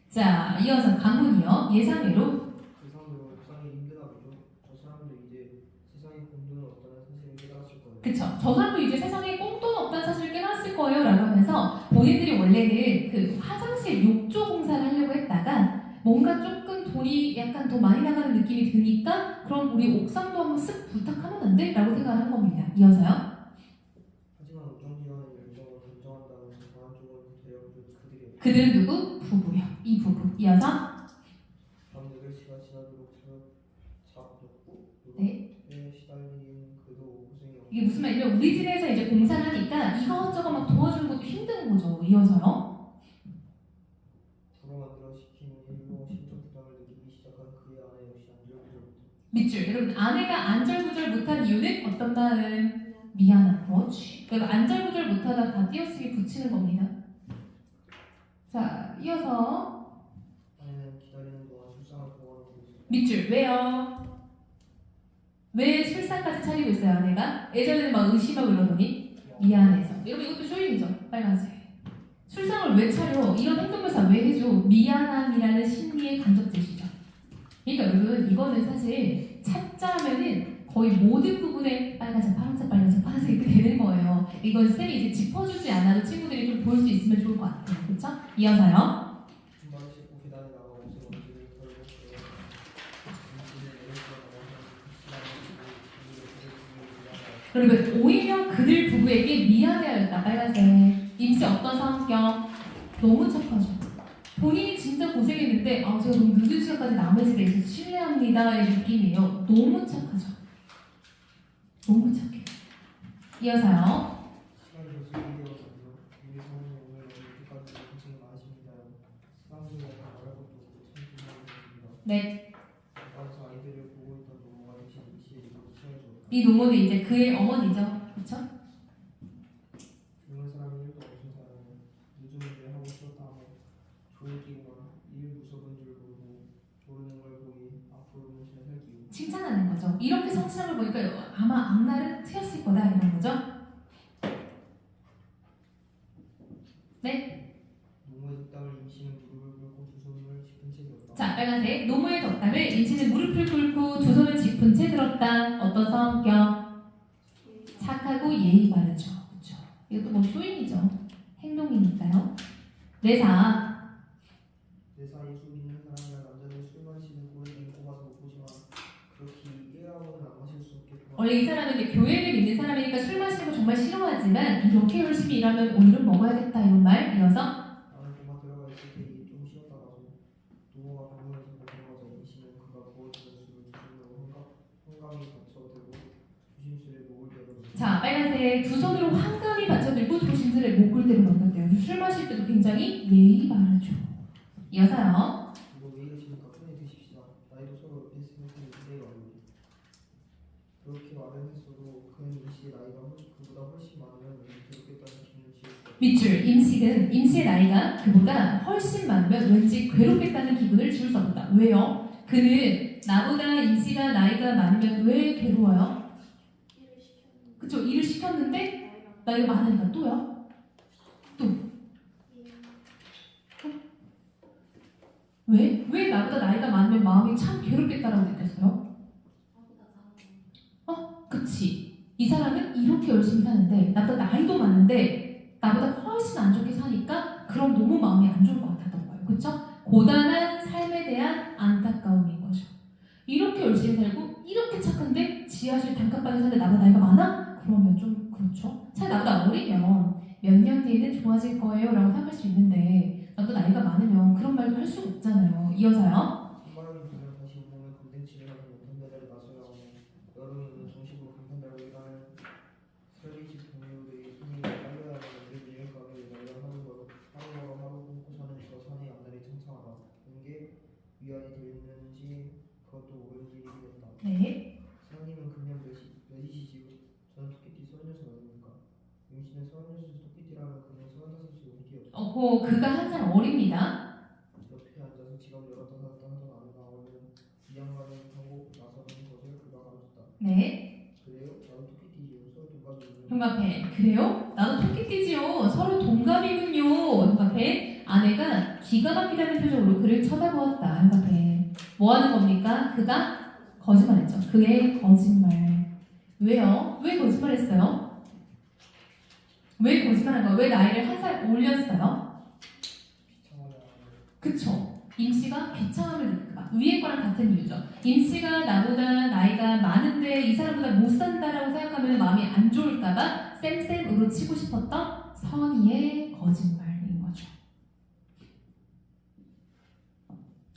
A: 자, 이어서 강문이요. 예상외로.
C: 예상대로 옥상이 힘드나 보죠. 저 사람도 이제 세상에 공돈은 없다는 사실을 깨달았을 거예요.
A: 그쵸. 저 사람도 이제 세상에 꽁돈 없다는 사실을 깨달았을 거예요. 라고 하면서 본인들이 원래는 그 화장실 욕조 공사를 하려고 했다가 뭔가 조금 돈이 약간 더 많이 나가는 느낌이 드니까 그럼 우리 옥상도 한번 쓱 부탁하면 안 돼? 라고 생각을 한 겁니다. 이어서요.
C: 하지만 우정지와의 열정을 인정한다면서 다른 쪽은 그들이었고
A: 그들은 누구? 부부요. 이 부부. 이어서.
C: 밤 8시가 지나도록 잡혔고
A: 네.
C: 에 시달리는 그도 고생이 없고
A: 이게 무슨 말이냐면 우리 집에서 이제 공사를 하니까 이것저것 막 도와주는 것도 힘든 거죠. 이어서요.
C: 불어 만들어 시키는 일로 심적 부담을 느끼기 시작한 그의 아내 역시 안절부절부터
A: 밑줄. 여러분 아내가 안절부절 못한 이유는 어떤 마음? 미안한 거지. 그러니까 안절부절 못하다 다 띄어쓰기 붙이는 겁니다. 자, 이어서
C: 아내는 기다리는 동안 술상을 보관하고 있었다.
A: 밑줄. 왜요? 왜 술상까지 차리고 있어요, 아내가? 예전에는 막 의심하고 이러더니 미안해서. 여러분 이것도 쇼잉이죠. 빨간색. 술상을 왜 차려? 이런 행동묘사 왜 해줘? 미안함이라는 심리의 간접 제시죠. 그러니까 여러분 이거는 사실 찾자면은 거의 모든 부분에 빨간색, 파란색, 빨간색, 파란색 이렇게 되는 거예요. 이건 쌤이 이제 짚어주지 않아도 친구들이 좀 볼 수 있으면 좋을 것 같아요. 그렇죠? 이어서요.
C: 신발을 신고 계단에 나가 옷을 얹기를 털고
A: 그리고 오히려 그들 부부에게 미안해하였다. 빨간색. 임시 어떤 성격? 너무 착하죠. 본인이 진짜 고생했는데 제가 너무 늦은 시간까지 남의 집에 있어서 실례합니다의 느낌이에요. 너무 착하죠. 너무 착해. 이어서요.
C: 시간이 벌써 1개월이고요. 우리 사모님 오늘 이렇게까지 고생 많으십니다. 세상 중에 말할 것도 없고 참 죄송합니다.
A: 네.
C: 그래서 아이들을 보고 있던 노모가 대신 임시에 이곳 취해줬다.
A: 이 노모는 이제 그의 어머니죠. 그렇죠?
C: 그런 사람이 일도 없는 사람은 늦은 일을 하고 싶었다 하며 조울끼고만 일 무섭은 줄 모르는 걸 보니 앞으로는 잘 살기고
A: 칭찬하는 거죠. 이렇게 성실한 걸 보니까 아마 앞날은 트였을 거다 이런 거죠. 네.
C: 노모의 덕담을 임시는 무릎을 꿇고 두 손을 짚은 채 들었다.
A: 자, 빨간색. 노무의 덕담을 임시는 무릎을 꿇고 두 손을 짚은 채 들었다. 어떤 성격? 착하고 예의 바르죠. 그렇죠. 이것도 뭐 쇼잉이죠. 행동이니까요. 내사.
C: 내사에 술 있는 사람이나 남자는 술 마시는 꼴을 꼽아서 못 보지만 그렇게 일하고는 안 마실 수 없겠구나.
A: 원래 이 사람은 이제 교회를 믿는 사람이니까 술 마시는 거 정말 싫어하지만 이렇게 열심히 일하면 오늘은 먹어야겠다 이런 말 이어서
C: 나는 도마 들어가 있을 때 이게 좀 쉬었다 가서 노모가 방문에서 벗어나자 임시는 그가 부어주는 술을 두 손으로 한감히 받쳐들고 조심스레 목을 대고
A: 자, 빨간색 두 손으로 황감히 받쳐들고 조심스레 목을 대고 넘겼대요. 술 마실 때도 굉장히 예의 바르죠. 이어서요.
C: 이거 왜 이러십니까? 편히 드십시다. 나이도 서로 그렇게 말은 했어도 그는 임시의 나이가 그보다 훨씬 많으면 왠지 괴롭겠다는 기분을 지을 수가
A: 밑줄 임시의 나이가 그보다 훨씬 많으면 왠지 괴롭겠다는 기분을 지울 수 없다. 왜요? 그는 나보다 임시가 나이가 많으면 왜 괴로워요?
B: 일을 시켰는데
A: 그쵸? 일을 시켰는데
B: 나이가
A: 나이가 많으니까 또요? 왜? 왜 나보다 나이가 많으면 마음이 참 괴롭겠다라고 느꼈어요? 그치. 이 사람은 이렇게 열심히 사는데 나보다 나이도 많은데 나보다 훨씬 안 좋게 사니까 그럼 너무 마음이 안 좋을 것 같았던 거예요. 그쵸? 고단한 삶에 대한 안타까움인 거죠. 이렇게 열심히 살고 이렇게 착한데 지하실 단칸방에 사는데 나보다 나이가 많아? 그러면 좀 그렇죠. 차라리 나보다 어리면 몇 년 뒤에는 좋아질 거예요 라고 생각할 수 있는데 나보다 나이가 많으면 그런 말도 할 수가 없잖아요. 이어서요.
C: 한바람이 불면 다시 온몸에 검댕치를 하고 간편배달에 나서야 하고 여름이면 정식으로 간편 달고 일하는 설비집 동료들이 손님이 빨려야 하는 그래도 여행 가게 날려 하루 걸어 하루 굶고 사는 저 사내의 앞날이 창창하다. 본게 위안이 되는지 그것도 모르는 일이겠다.
A: 네.
C: 사장님은 금년 몇이시지요? 저는 토끼띠 36살 맞습니까? 임신은 36살 토끼띠라면 그는 35살 토끼였다.
A: 그가 한 살 어립니다.
C: 옆에 앉아서 지갑을 열었다 닫았다 하던 아내가 얼른 이양간을 하고 나서는 것을 그가 가로쳤다.
A: 네.
C: 그래요? 나도 토끼띠지요. 서로 동갑이군요.
A: 형광펜. 그래요? 나도 토끼띠지요. 서로 동갑이군요. 형광펜. 아내가 기가 막히다는 표정으로 그를 쳐다보았다. 형광펜. 뭐 하는 겁니까? 그가 거짓말했죠. 그의 거짓말. 왜요? 왜 거짓말했어요? 왜 거짓말한 거야? 왜 나이를 한 살 올렸어요?
C: 비참하지 않아요.
A: 그쵸? 임씨가 비참함을 느낄까? 위에 거랑 같은 이유죠. 임씨가 나보다 나이가 많은데 이 사람보다 못 산다라고 생각하면 마음이 안 좋을까봐 쌤쌤으로 치고 싶었던 선의의 거짓말인 거죠.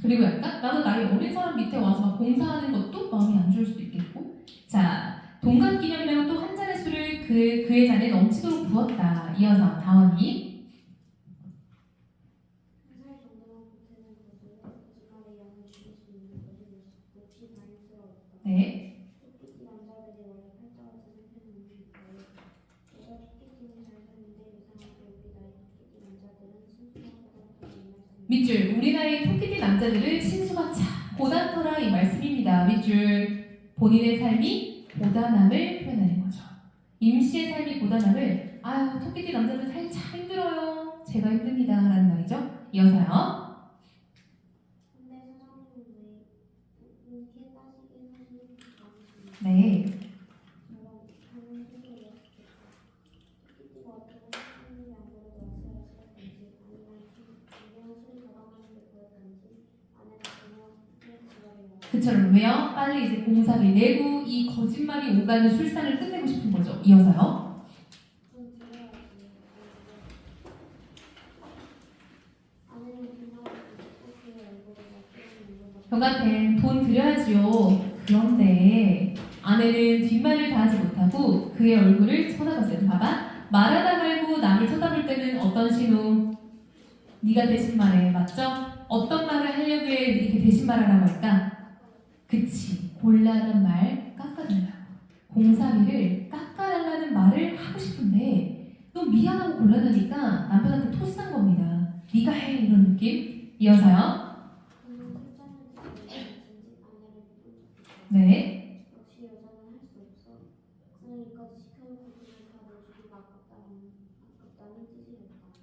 A: 그리고 약간 나도 나이 어린 사람 밑에 와서 막 공사하는 것도 마음이 안 좋을 수도 있겠고. 자, 동갑기념이라고 또 한 잔의 술을 그의 잔에 넘치도록 부었다. 이어서 다원이.
B: 한살 정도만 보태는 것으로 거짓말의 양을 줄일 수 있는 것이 몹시 다행스러웠다.
A: 네.
B: 토끼띠 남자들이 원래 팔자같이 생겨있는 거예요. 내가 토끼띠는 잘 사는데 이상하게 우리 나이 토끼띠 남자들은 신수가 고단하다 이 말씀입니다.
A: 밑줄 우리 나이 토끼띠 남자들은 신수가 참 고단하라 이 말씀입니다. 밑줄 본인의 삶이 고단함을 표현하는 거죠. 임시의 삶이 고단함을 아유 토끼띠 남자들 삶 참 힘들어요. 제가 힘듭니다 라는 말이죠. 이어서요.
B: 근데 사장님은 왜 이렇게 따지게 하시는 않으십니까?
A: 네.
B: 저는 스스로 토끼띠가 어쩌고 사장님이 안 그래도 왔어야 싫었던지 아니면 술이 돌아가는 게 보였던지 아내가 그냥 지랄이요.
A: 그처럼 왜요? 빨리 이제 공사를 내고 이 거짓말이 오가는 술상을 끝내고 싶은 거죠. 이어서요.
B: 돈 드려야지. 아내는 그냥 그의 얼굴을 맞추는 거죠.
A: 병가팬 돈 드려야지요. 그런데 아내는 뒷말을 다 하지 못하고 그의 얼굴을 쳐다봤어요. 봐봐. 말하다 말고 남을 쳐다볼 때는 어떤 신호? 네가 대신 말해. 맞죠? 어떤 말을 하려고 이렇게 대신 말하라고 할까? 그치. 곤란한 말 깎아달라고. 공사비를 깎아달라는 말을 하고 싶은데 또 미안하고 곤란하니까 남편한테 토스한 겁니다. 네가 해 이런 느낌. 이어서요.
B: 저는 출장을 진지 아내를 본 적이 있어요.
A: 네.
B: 역시 여자는 할 수 없어. 그냥 이까지 시켜놓고 그냥 다 내주기가 아깝다는 뜻이겠다.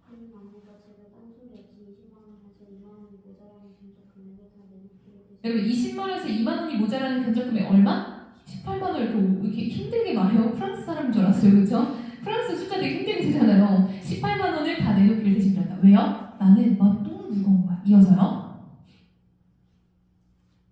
B: 그는 아내가 제가 딴소리 없이 20만 원 다시 2만 원이 모자라는 견적 금액을 다 내놓기로
A: 여러분 20만원에서 2만원이 모자라는 견적금액 얼마? 18만원 이렇게 힘들게 말해요. 프랑스 사람인 줄 알았어요. 그렇죠? 프랑스 숫자 되게 힘들게 쓰잖아요. 18만원을 다 내놓기를 대신한다. 왜요? 나는 막 너무 무거운 거야. 이어서요.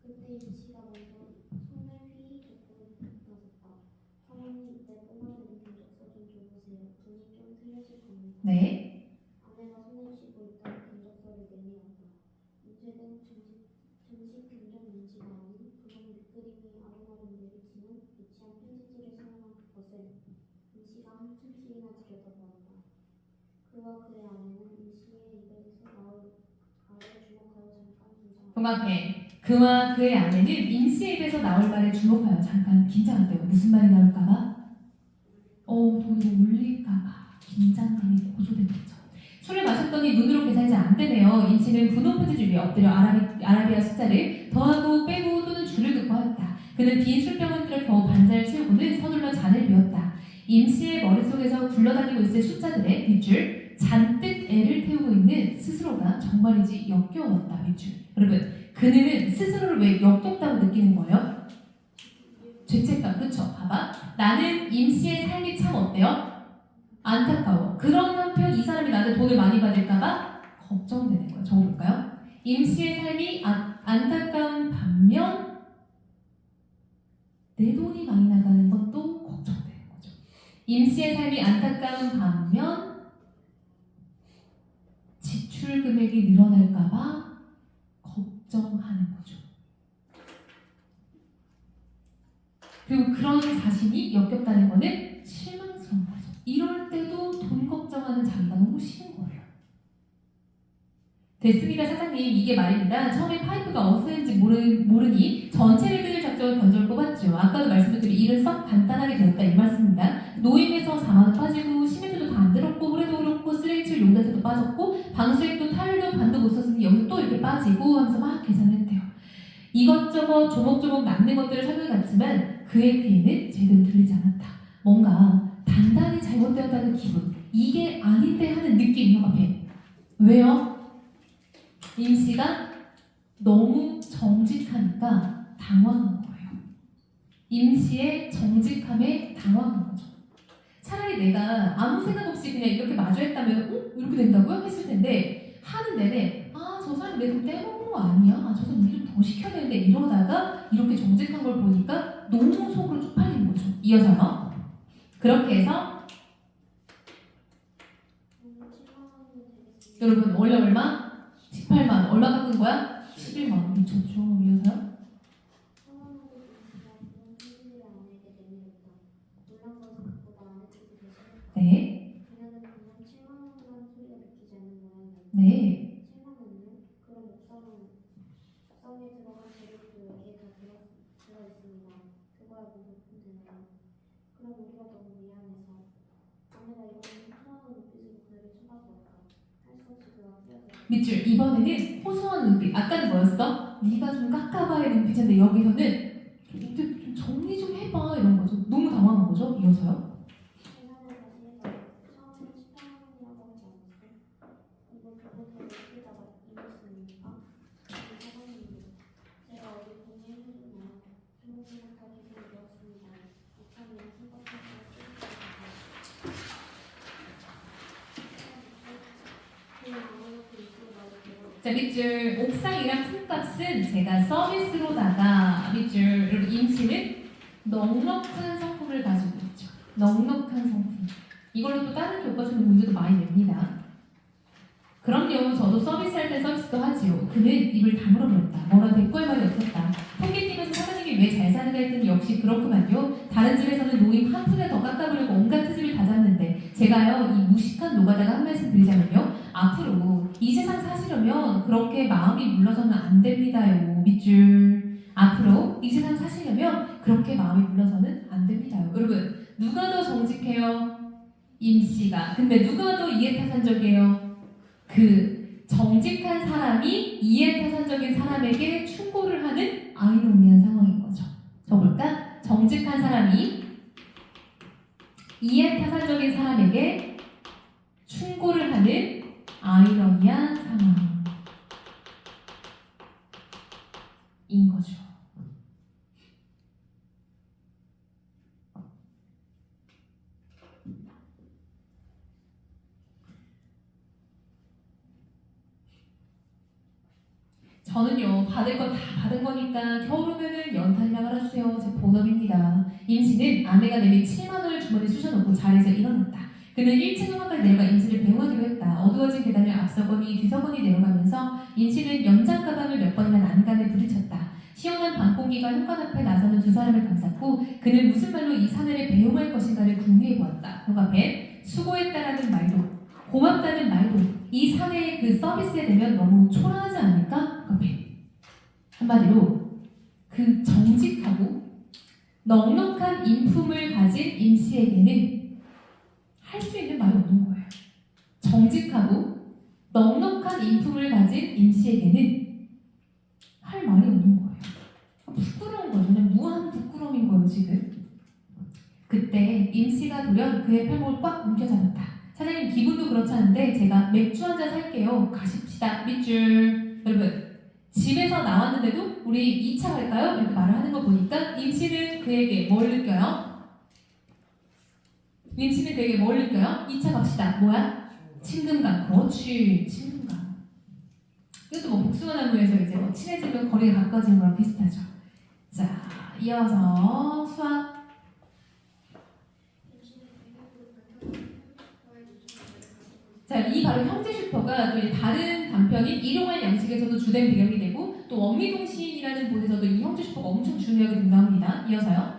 B: 그때 임씨가 먼저 손을 휘 젓고 나섰다. 사모님 내 뽑아드린 견적서 좀 줘보세요. 분이 좀 틀려질 겁니다.
A: 네.
B: 아내가 손을 쥐고 있던 견적서를 내밀었다. 문제는 정식 견적 문지가 아닌 분홍 밑그림이 아름아름 내비치는 유치한 편지지를 사용한 그것을 임씨가 한참씩이나 들여다보았다. 그와 그의 아내는 임씨의 입에서 나올 말을 주목하여 잠깐 긴장했다.
A: 동갑해. 그와 그의 아내는 임씨의 입에서 나올 말에 주목하여 잠깐 긴장한대요. 무슨 말이 나올까봐? 돈을 올릴까봐 긴장감이 고조되겠죠. 술을 마셨더니 눈으로 계산이 잘 안 되네요. 임씨는 분홍포지 주위에 엎드려 아라비아 숫자를 더하고 빼고 또는 줄을 긋고 하였다. 그는 빈 술병을 들어 겨우 반자를 채우고는 서둘러 잔을 비웠다. 임씨의 머릿속에서 굴러다니고 있을 숫자들의 밑줄 잔뜩 애를 태우고 있는 스스로가 정말이지 역겨웠다. 밑줄. 여러분, 그는 스스로를 왜 역겹다고 느끼는 거예요? 죄책감, 그쵸? 봐봐. 나는 임씨의 삶이 참 어때요? 안타까워. 그런 한편 이 사람이 나한테 돈을 많이 받을까봐 걱정되는 거예요. 적어볼까요? 임씨의 삶이 안타까운 반면 내 돈이 많이 나가는 것도 걱정되는 거죠. 임씨의 삶이 안타까운 반면 지출 금액이 늘어날까봐 걱정하는 거죠. 그리고 그런 자신이 역겹다는 거는 실망스러운 거죠. 이럴 때도 돈 걱정하는 자기가 너무 싫은 거예요. 됐습니다, 사장님. 이게 말입니다. 처음에 파이프가 어디서인지 모르니 전체를 뜯을 작정을 던져 뽑았죠. 아까도 말씀드린 일은 썩 간단하게 되었다 이 말씀입니다. 노임에서 4만원 빠지고 시멘트도 다 안 들었고 모래도 그렇고 쓰레기칠 용달차도 빠졌고 방수액도 타일도 반도 못 썼으니 여기서 또 이렇게 빠지고 하면서 막 계산을 했대요. 이것저것 조목조목 남는 것들을 살펴봤지만 그의 귀에는 제대로 들리지 않았다. 뭔가 단단히 잘못되었다는 기분, 이게 아닌데 하는 느낌이요. 앞에 왜요? 임씨가 너무 정직하니까 당황한 거예요. 임씨의 정직함에 당황한 거죠. 차라리 내가 아무 생각 없이 그냥 이렇게 마주했다면 이렇게 된다고요? 했을 텐데 하는 내내 저 사람이 내 돈 떼먹는 거 아니야? 저 사람 일 좀 더 시켜야 되는데 이러다가 이렇게 정직한 걸 보니까 너무 속으로 쪽팔리는 거죠. 이어서요. 그렇게 해서 여러분 원래 얼마? 18만원. 얼마 깎은 거야? 11만원. 미쳤죠. 이어서요. 네. 네. 밑줄. 이번에는 호소한 눈빛. 아까는 뭐였어? 네가 좀 깎아봐의 눈빛인데 여기서는 좀 정리 좀 해봐 이런 거죠. 너무 당황한 거죠. 이어서요. 자, 밑줄. 옥상이랑 품값은 제가 서비스로다가 밑줄. 여러분 임씨는 넉넉한 성품을 가지고 있죠. 넉넉한 성품. 이걸로 또 다른 교과서는 문제도 많이 냅니다. 그럼요. 저도 서비스할 때 서비스도 하지요. 그는 입을 다물어 버렸다. 뭐라 대꾸할 말이 없었다. 통계팀에서 사장님이 왜 잘 사는가 했더니 역시 그렇구만요. 다른 집에서는 노임 한 푼에 더 깎아보려고 온갖 트집을 다 잡는데 제가요 이 무식한 노가다가 한 말씀 드리자면요. 앞으로 이 세상 사시려면 그렇게 마음이 물러서는 안 됩니다요. 밑줄. 앞으로 이 세상 사시려면 그렇게 마음이 물러서는 안 됩니다요. 여러분 누가 더 정직해요? 임씨가. 근데 누가 더 이해타산적이에요? 그 정직한 사람이 이해타산적인 사람에게 충고를 하는 아이러니한 상황인 거죠. 적어볼까? 정직한 사람이 이해타산적인 사람에게 충고를 하는 아이러니한 상황인 거죠. 저는요 받을 건 다 받은 거니까 겨울 오면은 연탄이나 갈아주세요. 제 본업입니다. 임씨는 아내가 내민 7만 원을 주머니에 쑤셔놓고 자리에서 일어났다. 그는 1층 현관까지 내려가 임씨를 배웅하기로 했다. 어두워진 계단을 앞서거니 뒤서거니 내려가면서 임씨는 연장 가방을 몇 번이나 난간에 부딪혔다. 시원한 밤공기가 현관 앞에 나서는 두 사람을 감쌌고 그는 무슨 말로 이 사내를 배웅할 것인가를 궁리해 보았다. 현관에 수고했다라는 말도 고맙다는 말도 이 사내의 그 서비스에 대면 너무 초라하지 않을까? 앞에 한 한마디로 그 정직하고 넉넉한 인품을 가진 임씨에게는 할 수 있는 말이 없는 거예요. 정직하고 넉넉한 인품을 가진 임씨에게는 할 말이 없는 거예요. 부끄러운 거죠. 그냥 무한 부끄러움인 거예요, 지금. 그때 임씨가 돌연 그의 팔목을 꽉 움켜잡았다. 사장님 기분도 그렇지 않은데 제가 맥주 한 잔 살게요. 가십시다. 밑줄. 여러분 집에서 나왔는데도 우리 2차 갈까요? 이렇게 말을 하는 거 보니까 임씨는 그에게 뭘 느껴요? 임씨는 그에게 뭘 느껴요? 2차 갑시다. 뭐야? 친근감. 그렇지. 친근감. 이것도 뭐 복숭아나무에서 이제 뭐 친해지면 거리가 가까워지는 거랑 비슷하죠. 자, 이어서 수학. 자, 이 바로 형제 슈퍼가 또 이제 다른 단편인 일용할 양식에서도 주된 배경이 되고 또 원미동 시인이라는 곳에서도 이 형제 슈퍼가 엄청 중요하게 등장합니다. 이어서요.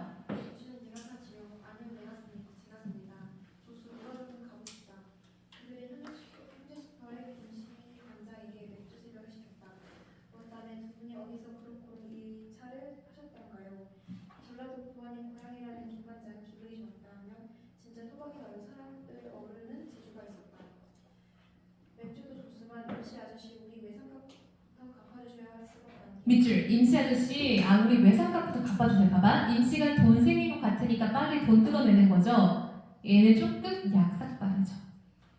A: 밑줄. 임씨 아저씨, 아 우리 외상값부터 갚아주세요. 봐봐. 임씨가 돈 생긴 것 같으니까 빨리 돈 뜯어내는 거죠. 얘는 조금 약삭빠르죠.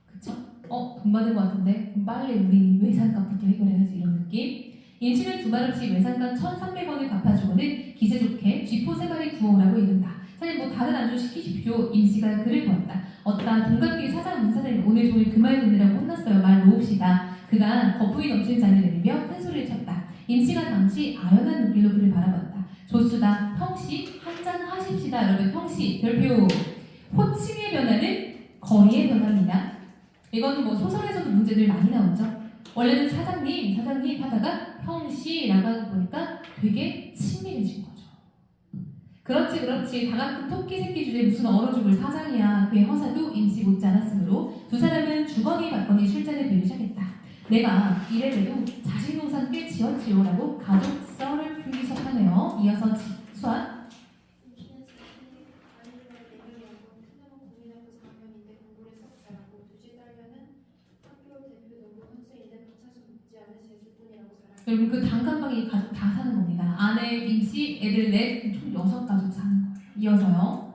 A: 그쵸? 돈 받은 것 같은데 그럼 빨리 우리 외상값부터 해결해야지 이런 느낌. 임씨는 두말없이 외상값 1,300원을 갚아주고는 기세 좋게 쥐포 3마리 구워오라고 이른다. 사장님 뭐 다른 안주 시키십시오. 임씨가 그를 보았다. 어따 동갑끼리 사장 문사장님 오늘 종일 그 말 듣느라고 혼났어요. 말 놓읍시다. 그가 거품이 넘치는 잔을 내리며 큰 소리를 쳤다. 임씨가 당시 아연한 눈길로 그를 바라봤다. 조수다. 형씨 한잔 하십시다. 여러분 형씨 별표. 호칭의 변화는 거리의 변화입니다. 이거는 뭐 소설에서도 문제들 많이 나오죠. 원래는 사장님 하다가 형씨라고 하고 보니까 되게 친밀해진 거죠. 그렇지 다가큰 토끼 새끼 주제에 무슨 얼어 죽을 사장이야. 그의 허사도 임씨 못지 않았으므로 두 사람은 주거니 받거니 술잔을 빌기 시작했다. 내가 이래봬도 자식 농사 꽤 지었지요라고 가족 썰을 풀기 시작하네요. 이어서 수학. 여러분 그 단칸방에 가족 다 사는 겁니다. 아내, 임씨, 애들 넷, 총 6가족 사는 거예요. 이어서요.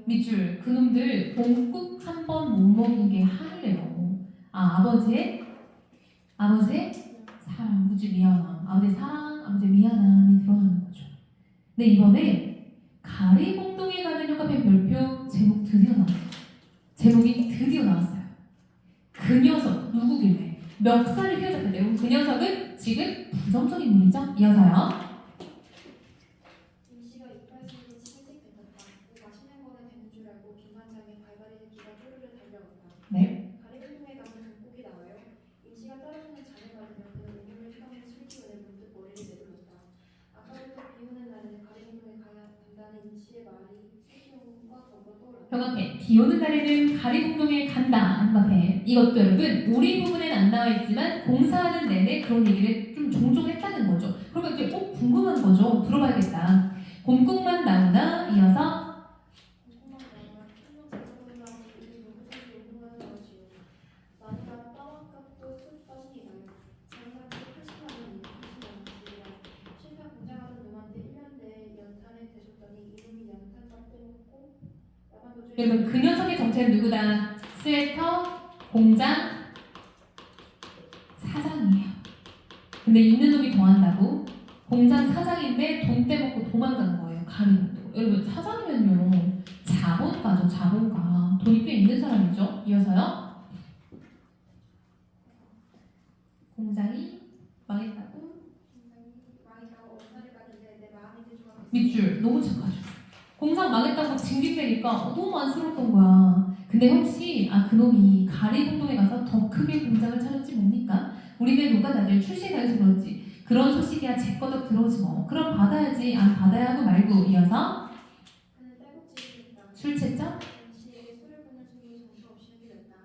A: 밑줄. 그놈들 봉국 한 번 못 먹인 게 한이래요. 아버지의 사랑, 무지 미안함. 아버지의 사랑, 아버지의 미안함이 드러나는 거죠. 근데 이번에 가리봉동에 가는 효과편 별표 제목 드디어 나왔어요. 제목이 드디어 나왔어요. 그 녀석 누구길래 멱살을 휘어잡는데요. 그 녀석은 지금 부정적인 인물이죠. 이어서요.
B: 임씨가 이빨 살기 일찍 뱉었다. 맛있는 거는 되는 줄 알고 김반장의 발발이 새끼가 쪼르르 달려왔다.
A: 네.
B: 가리봉동에 가면 돈복이 나와요. 임씨가 떨어지는 잔을 받으며 그는 오물을 펴는 슬기운에 문득 머리를 내둘렀다. 아까부터 비오는 날에는 가리봉동에 가야 한다는 임씨의 말이 슬기운과 더불어 떠올랐다.
A: 정확해. 비 오는 날에는 가리봉동에 간다. 한번해. 이것도 여러분 우리 부분에는 안 나와 있지만 공사하는 내내 그런 얘기를 좀 종종 했다는 거죠. 그러면 이제 꼭 궁금한 거죠. 들어봐야겠다. 곰국만 나오나? 이어서
B: 곰국만 나오나? 한명 잡아보려고 우리 농구선수 요구하는 것이요. 나니가 떠만값도 쑥 빠지니까요. 장난도 80만원, 20만원 실패 공장하던 놈한테 1년 내에 연탄을 대줬더니 이놈이 연탄값 떼먹고 야간 도중에
A: 여러분 그 녀석의 정체는 누구다? 스웨터 공장 사장이에요. 근데 있는 놈이 더한다고 공장 사장인데 돈 떼먹고 도망간 거예요. 가리봉동. 여러분 사장이면요 자본가죠. 자본가. 돈이 꽤 있는 사람이죠. 이어서요. 공장이 망했다고
B: 망했다고 엄살을 가는데 내 마음이 들좋아
A: 밑줄 너무 착하죠. 공장 망했다고 징징대니까 너무 안쓰러웠던 거야. 근데 혹시 그놈이 가리봉동에 가서 더 크게 공장을 차렸지 뭡니까? 우리네 노가다들 출시가해서 그런지 그런 소식이야 제꺼덕 들어오지 뭐. 그럼 받아야지. 안 받아야 하고 말고. 이어서
B: 그는 딸꾹질을 했다.
A: 술 챘죠?
B: 임씨에게 술을 붓는 소리 정처없이 흘렸다.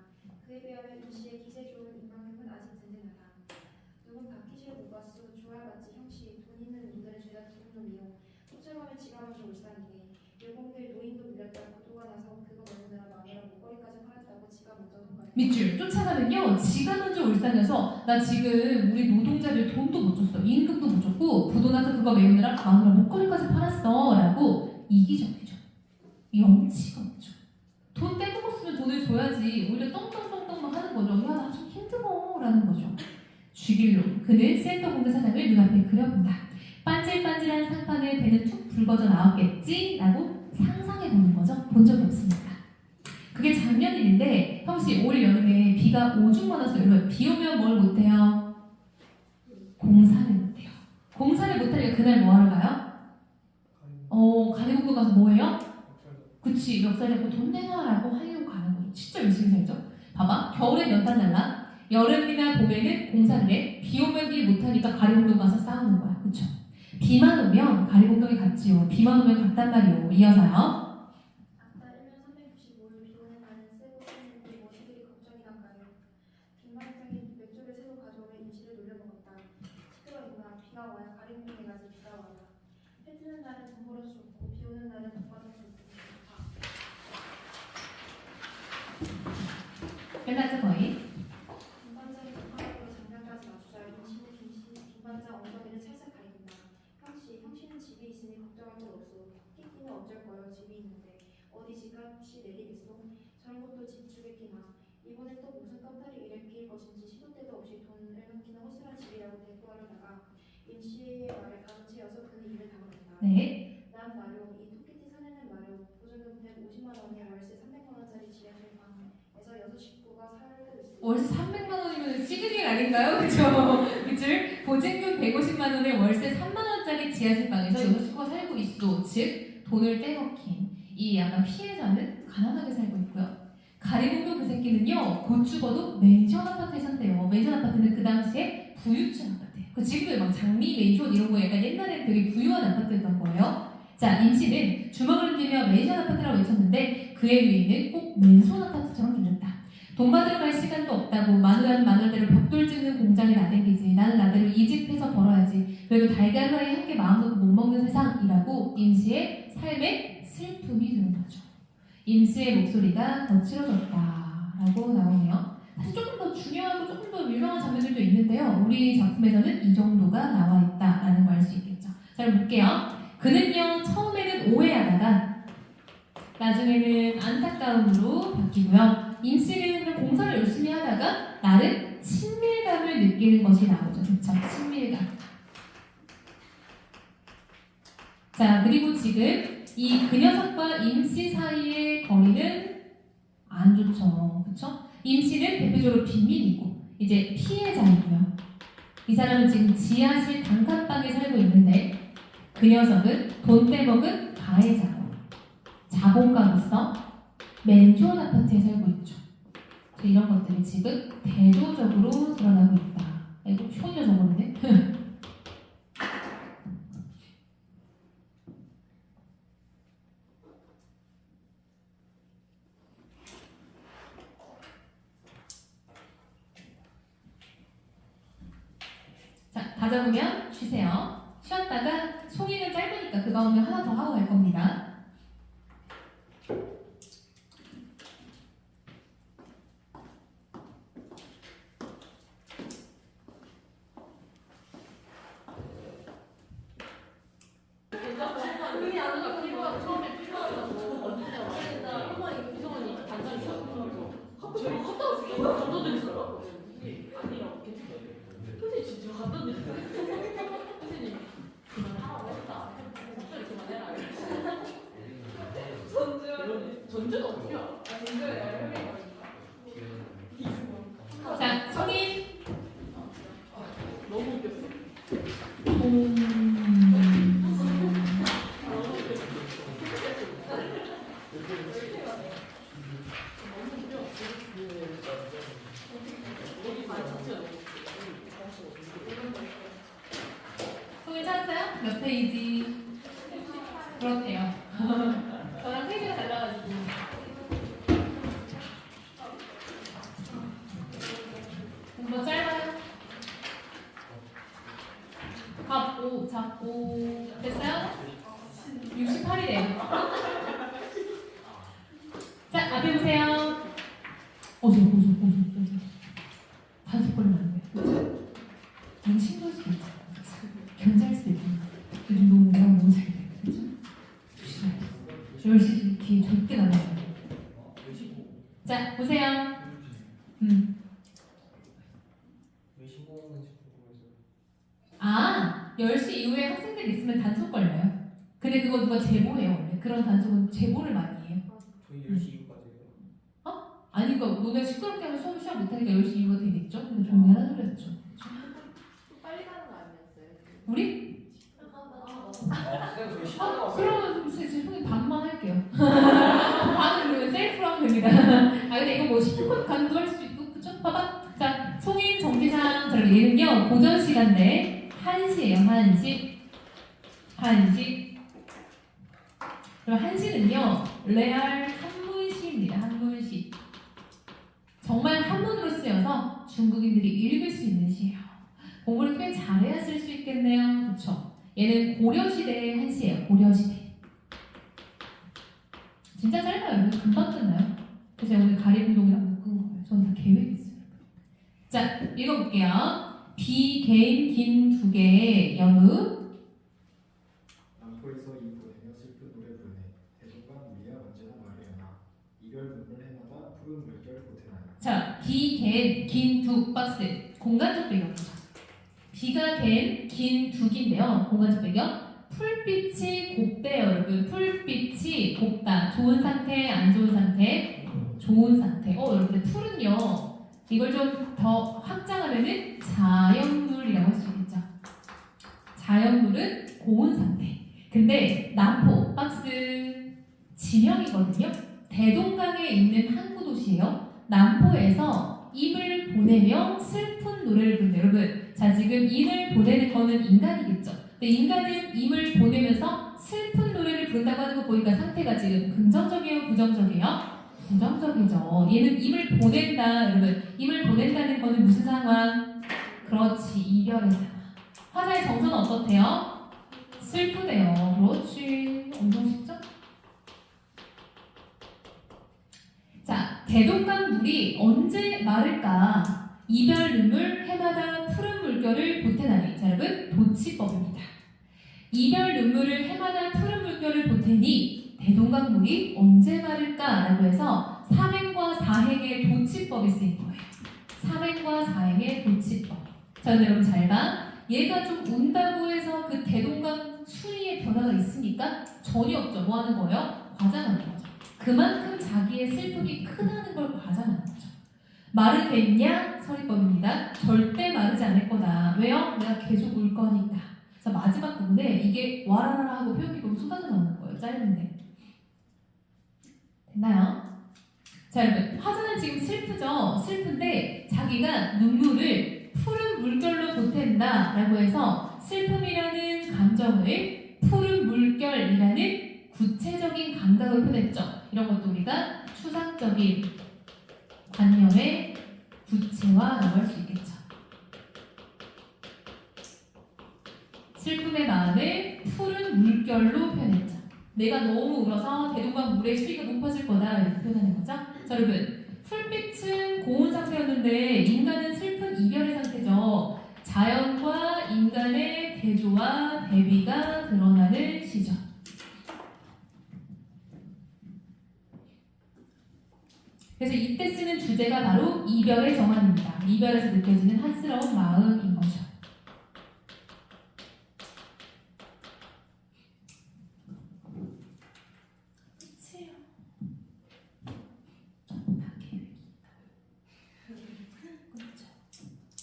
B: 그에 비하면 임씨의 기세 좋은 이만큼은 아직 든든하다. 누군 바퀴
D: 지방시 울산이네. 일본계 노인도 밀렸다 보도가 나서 그거 내느라 마누라 목걸이까지 팔았다고 지가 먼저 통과해.
A: 밑줄 쫓아가면요. 지가 먼저 울산에서 나 지금 우리 노동자들 돈도 못 줬어. 임금도 못 줬고 부도나서 그거 메우느라 마누라 목걸이까지 팔았어. 라고 이기적이죠. 염치가 없죠. 돈 떼먹었으면 돈을 줘야지. 오히려 떵떵떵떵 막 하는 거죠. 야, 나 좀 힘들어. 라는 거죠. 쥐길로 그는 센터 공사 사장을 눈앞에 그려본다. 반질반질한 상판에 배는 툭 붉어져 나왔겠지? 라고 상상해보는 거죠. 본 적이 없으니까. 그게 작년 일인데 형씨 올 여름에 비가 오죽 많았어요. 여러분 비 오면 뭘 못해요? 공사를 못해요. 공사를 못하니까 그날 뭐 하러 가요? 가리공도 가서 뭐 해요? 그치, 멱살 잡고 돈 내놔라고 하려고 가는 거죠. 진짜 열심히 살죠. 봐봐, 겨울엔 연탄 날라, 여름이나 봄에는 공사를 해, 비 오면 일 못하니까 가리공동 가서 싸우는 거야. 그쵸? 비만 오면 가리공동에 갔지요. 비만 오면 갔단 말이요. 이어서요.
D: 아따 1년 365일 비 오는 날은 쓰고 쓰는데 무엇이들이 걱정이란가요. 빈말장에 맥주를 새로 가져오며 임시를 놀려먹었다. 시끄러이구나. 비가 와야 가림동에 가지 비가 와야. 해 뜨는 날은 돈 벌어서 좋고 비 오는 날은 돈 받아서 좋다.
A: 끝났죠 거의?
D: 김반장이 급하게로 장난까지 맞추자. 임시는 김반장 엉덩이를 살살 가리킨다. 형씨는 집이 있으니 걱정할 것 없소. 끼끼는 어쩔 거요. 집이 있는데 어디 집값이 내리겠소. 저런 것도 집 주겠기나. 이번에 또 무슨 깜다리 일으킬 것인지 시도 때도 없이 돈을 넘기는 허술한 집이라고 대꾸하려다가 임씨의 말에 가로채여서 그는 입을 다물었다.
A: 네.
D: 난 말로 이 토끼띠 사내는 말로 보증금 150만 원에 월세 300만 원짜리 지하실 방에서 6 식구가 살고 있어.
A: 월세 300만 원이면 시그널 아닌가요? 그죠? 그치? 보증금 150만 원에 월세 3만 원짜리 지하실 방에서 6식구가 살고 있어. 즉 돈을 떼먹힌 이 약간 피해자는 가난하게 살고 있고요. 가리공동 그 새끼는요 곧 죽어도 맨션 아파트에 산대요. 맨션 아파트는 그 당시에 부유층 아파트예요. 그 지금도 막 장미 맨션 이런 거 약간 옛날에는 되게 부유한 아파트였던 거예요. 자, 임씨는 주먹을 들며 맨션 아파트라고 외쳤는데 그의 위에는 꼭 맨손 아파트처럼 들렸다. 돈 받으러 갈 시간도 없다고 마누라는 마누라대로 벽돌 찍는 공장에 나대기지. 나는 나대로 이 집 해서 벌어야지. 그래도 달걀 후라이 한 개 마음 놓고 못 먹는 세상이라고 임씨의 삶에 슬픔이 드는 거죠. 임씨의 목소리가 거칠어졌다라고 나오네요. 사실 조금 더 중요하고 조금 더 유명한 장면들도 있는데요. 우리 작품에서는 이 정도가 나와 있다라는 걸 알 수 있겠죠. 자, 그럼 볼게요. 그는요 처음에는 오해하다가 나중에는 안타까움으로 바뀌고요. 임씨는 그냥 공사를 열심히 하다가 나름 친밀감을 느끼는 것이 나오죠. 그쵸? 친밀감. 자, 그리고 지금 이 그 녀석과 임씨 사이의 거리는 안 좋죠. 그쵸? 임씨는 대표적으로 빈민이고 이제 피해자이고요. 이 사람은 지금 지하실 단칸방에 살고 있는데 그 녀석은 돈 떼먹은 가해자고 자본가로서 맨션 아파트에 살고 있죠. 이런 것들이 지금 대조적으로 드러나고 있다. 이거 효녀 적었네. 자, 다 적으면 쉬세요. 쉬었다가 송이는 짧으니까 그거 오면 하나 더 하고 갈 겁니다. 자, 송이. 너무 웃겼어. 송이 찾았어요? 몇 페이지? 그렇대요. 저랑 페이지가 달라가지고. 뭐 짧아요? 잡고 됐어요? 60 38이래요. 자, 앞에 보세요. 어서. 단속 걸리면 안 돼요. 너무 신고할 수도 있죠. 견제할 수도 있고. 요즘 너무 잘 돼요. 그죠? 조심해야 돼요. 10시 뒤에 절대 나가지 마세요. 자, 보세요.
C: 왜 신고하는지 궁금해서.
A: 아, 10시 이후에 학생들 있으면 단속 걸려요. 근데 그거 누가 제보해요, 원래. 그런 단속은 제보를 많이 해요.
C: 저희 10시 이후까지요.
A: 아니, 그러니까 너네 시끄럽게 하면 수업 시작 못하니까 10시 이후가 되겠죠? 근데 조용히 하라는 소리였죠.
E: 빨리 가는 거 아니었어요?
A: 우리?
C: 아, 쌤 저희 시간 왔어요.
A: 그러면 선생님 반만 할게요. 반은 그러면 셀프로 하면 됩니다. 아, 근데 이거 뭐 10분 간도 할 수 있고, 그쵸? 봐봐. 자, 송인 정지상, 자, 얘는요, 고전 시간대 1시예요, 1시. 그럼 1시는요, 레알 한문시입니다, 한문시. 정말 한문으로 쓰여서 중국인들이 읽을 수 있는 시예요. 공부를 꽤 잘해야 쓸 수 있겠네요. 그쵸? 얘는 고려시대의 한시예요. 고려시대. 진짜 짧아요. 이거 금방 끝나요. 그래서 제가 오늘 가리운동이라고 묶은 거예요. 저는 다 계획이 있어요. 자, 읽어볼게요. 비개인 긴 두 개의 연우.
F: 남포에서 이 보내며 슬픈 노래 부르네. 대동강 우리야 언제나 말해야나. 이별 눈물 해마다 푸른 물결 보태나니.
A: 자, 비개인 긴 두 박스. 공간적 배경이죠. 비가 갠 긴 두기인데요. 공간적 배경. 풀빛이 곱대요, 여러분. 풀빛이 곱다. 좋은 상태, 안 좋은 상태? 좋은 상태. 여러분들 풀은요. 이걸 좀 더 확장하면은 자연물이라고 할 수 있겠죠. 자연물은 고운 상태. 근데 남포 박스 지명이거든요. 대동강에 있는 항구 도시예요. 남포에서 임을 보내며 슬픈 노래를 부른다. 여러분, 자, 지금 임을 보내는 거는 인간이겠죠. 근데 인간은 임을 보내면서 슬픈 노래를 부른다고 하는 거 보니까 상태가 지금 긍정적이에요, 부정적이에요? 부정적이죠. 얘는 임을 보낸다. 여러분, 임을 보낸다는 거는 무슨 상황? 그렇지, 이별의 상황. 화자의 정서는 어떻대요? 슬프대요. 그렇지. 엄청 쉽죠? 자, 대동강 물이 언제 마를까? 이별 눈물 해마다 푸른 물결을 보태나니. 자, 여러분, 도치법입니다. 이별 눈물을 해마다 푸른 물결을 보태니 대동강 물이 언제 마를까라고 해서 삼행과 사행의 도치법이 쓰인 거예요. 삼행과 사행의 도치법. 자, 근데 여러분 잘 봐. 얘가 좀 운다고 해서 그 대동강 수위의 변화가 있습니까? 전혀 없죠. 뭐 하는 거예요? 과장하는 거죠. 그만큼 자기의 슬픔이 크다는 걸 과장하는 거죠. 마르겠냐? 서리법입니다. 절대 마르지 않을 거다. 왜요? 내가 계속 울 거니까. 자, 마지막 부분에 이게 와라라라 하고 표현이 너무 쏟아져 나오는 거예요. 짧은데. 됐나요? 자, 여러분, 화자는 지금 슬프죠? 슬픈데 자기가 눈물을 푸른 물결로 보탠다 라고 해서 슬픔이라는 감정을 푸른 물결이라는 구체적인 감각을 표현했죠. 이런 것도 우리가 추상적인 관념의 구체화라고 할 수 있겠죠. 슬픔의 마음을 푸른 물결로 표현했죠. 내가 너무 울어서 대동강 물의 수위가 높아질 거다 이렇게 표현하는 거죠. 자, 여러분, 풀빛은 고운 상태였는데 인간은 슬픈 이별의 상태죠. 자연과 인간의 대조와 대비가 드러나는 시죠. 그래서 이때 쓰는 주제가 바로 이별의 정환입니다. 이별에서 느껴지는 한스러운 마음인 거죠.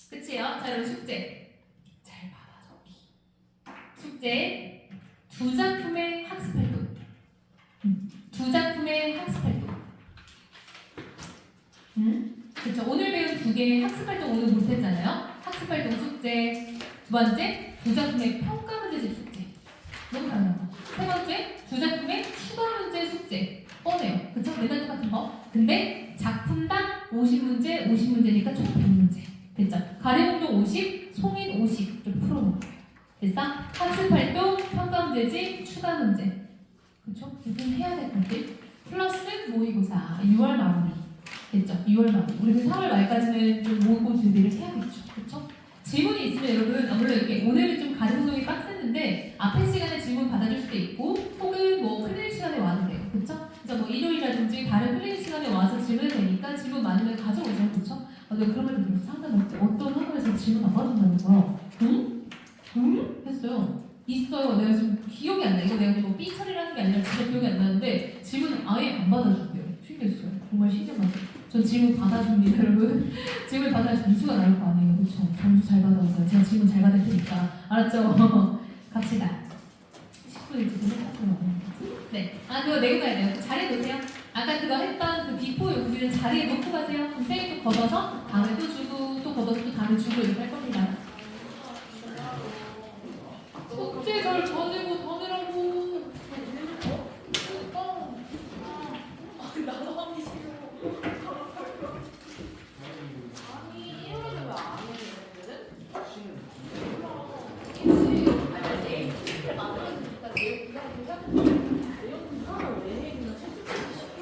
A: 끝이에요. 자, 여러분 숙제. 잘 봐봐, 저기. 숙제. 두 작품의 학습 활동. 두 작품의 학습 활동. 그렇죠. 오늘 배운 두 개의 학습 활동 오늘 못했잖아요. 학습 활동 숙제. 두 번째, 두 작품의 평가 문제집 숙제. 너무 당연하다. 세 번째, 두 작품의 추가 문제 숙제. 뻔해요. 그쵸? 맨날 똑같은 거. 근데 작품당 50문제, 50문제니까 총 100문제. 됐죠? 가리운동 50, 송인 50 좀 풀어놓은 거예요. 됐어? 학습활동, 평가문제집, 추가문제. 그쵸? 이건 해야 될 것들 플러스 모의고사 6월 마무리 됐죠? 6월 마무리 우리는 3월 말까지는 좀 모의고 준비를 해야겠죠. 그쵸? 질문이 있으면 여러분 물론 이렇게 오늘은 좀 가정송이 빡셌는데 앞에 시간에 질문 받아줄 수도 있고 혹은 뭐 클리닉 시간에 와도 돼요. 그쵸? 그래서 뭐 일요일이라든지 다른 클리닉 시간에 와서 질문해도 되니까 질문 많으면 가져오세요. 그쵸? 내가 그런 말 들었어. 상담할 때 어떤 학원에서 질문 안 받아준다는 거야. 응? 응? 했어요. 있어요. 내가 지금 기억이 안 나. 이거 내가 뭐 삐 처리라는 게 아니라 진짜 기억이 안 나는데 질문 아예 안 받아준대요. 신기했어요. 정말 신기하죠. 전 질문 받아줍니다, 여러분. 질문 받아야 점수가 나올 거 아니에요. 그쵸? 점수 잘 받아서 제가 질문 잘 받을 테니까. 알았죠? 갑시다. 10분 일찍 생각하면 네. 그거 내고 가야 돼요. 자리에 놓으세요. 아까 그거 했던 그 비포 용지는 자리에 놓고 가세요. 그럼 쌤이 또 걷어서 다음에 또 주고 또 걷어서 또 다음에 주고 이렇게 할 겁니다. 숙제 잘 가지고 다니라고.
E: 나도 하기 싫어. 아니, 1월에 왜안 해, 얘네들은? 아니, 내일 숙제를 만들어주니까 내일 그냥 내용 분석을 왜 해? 그냥 채찍질 시켜.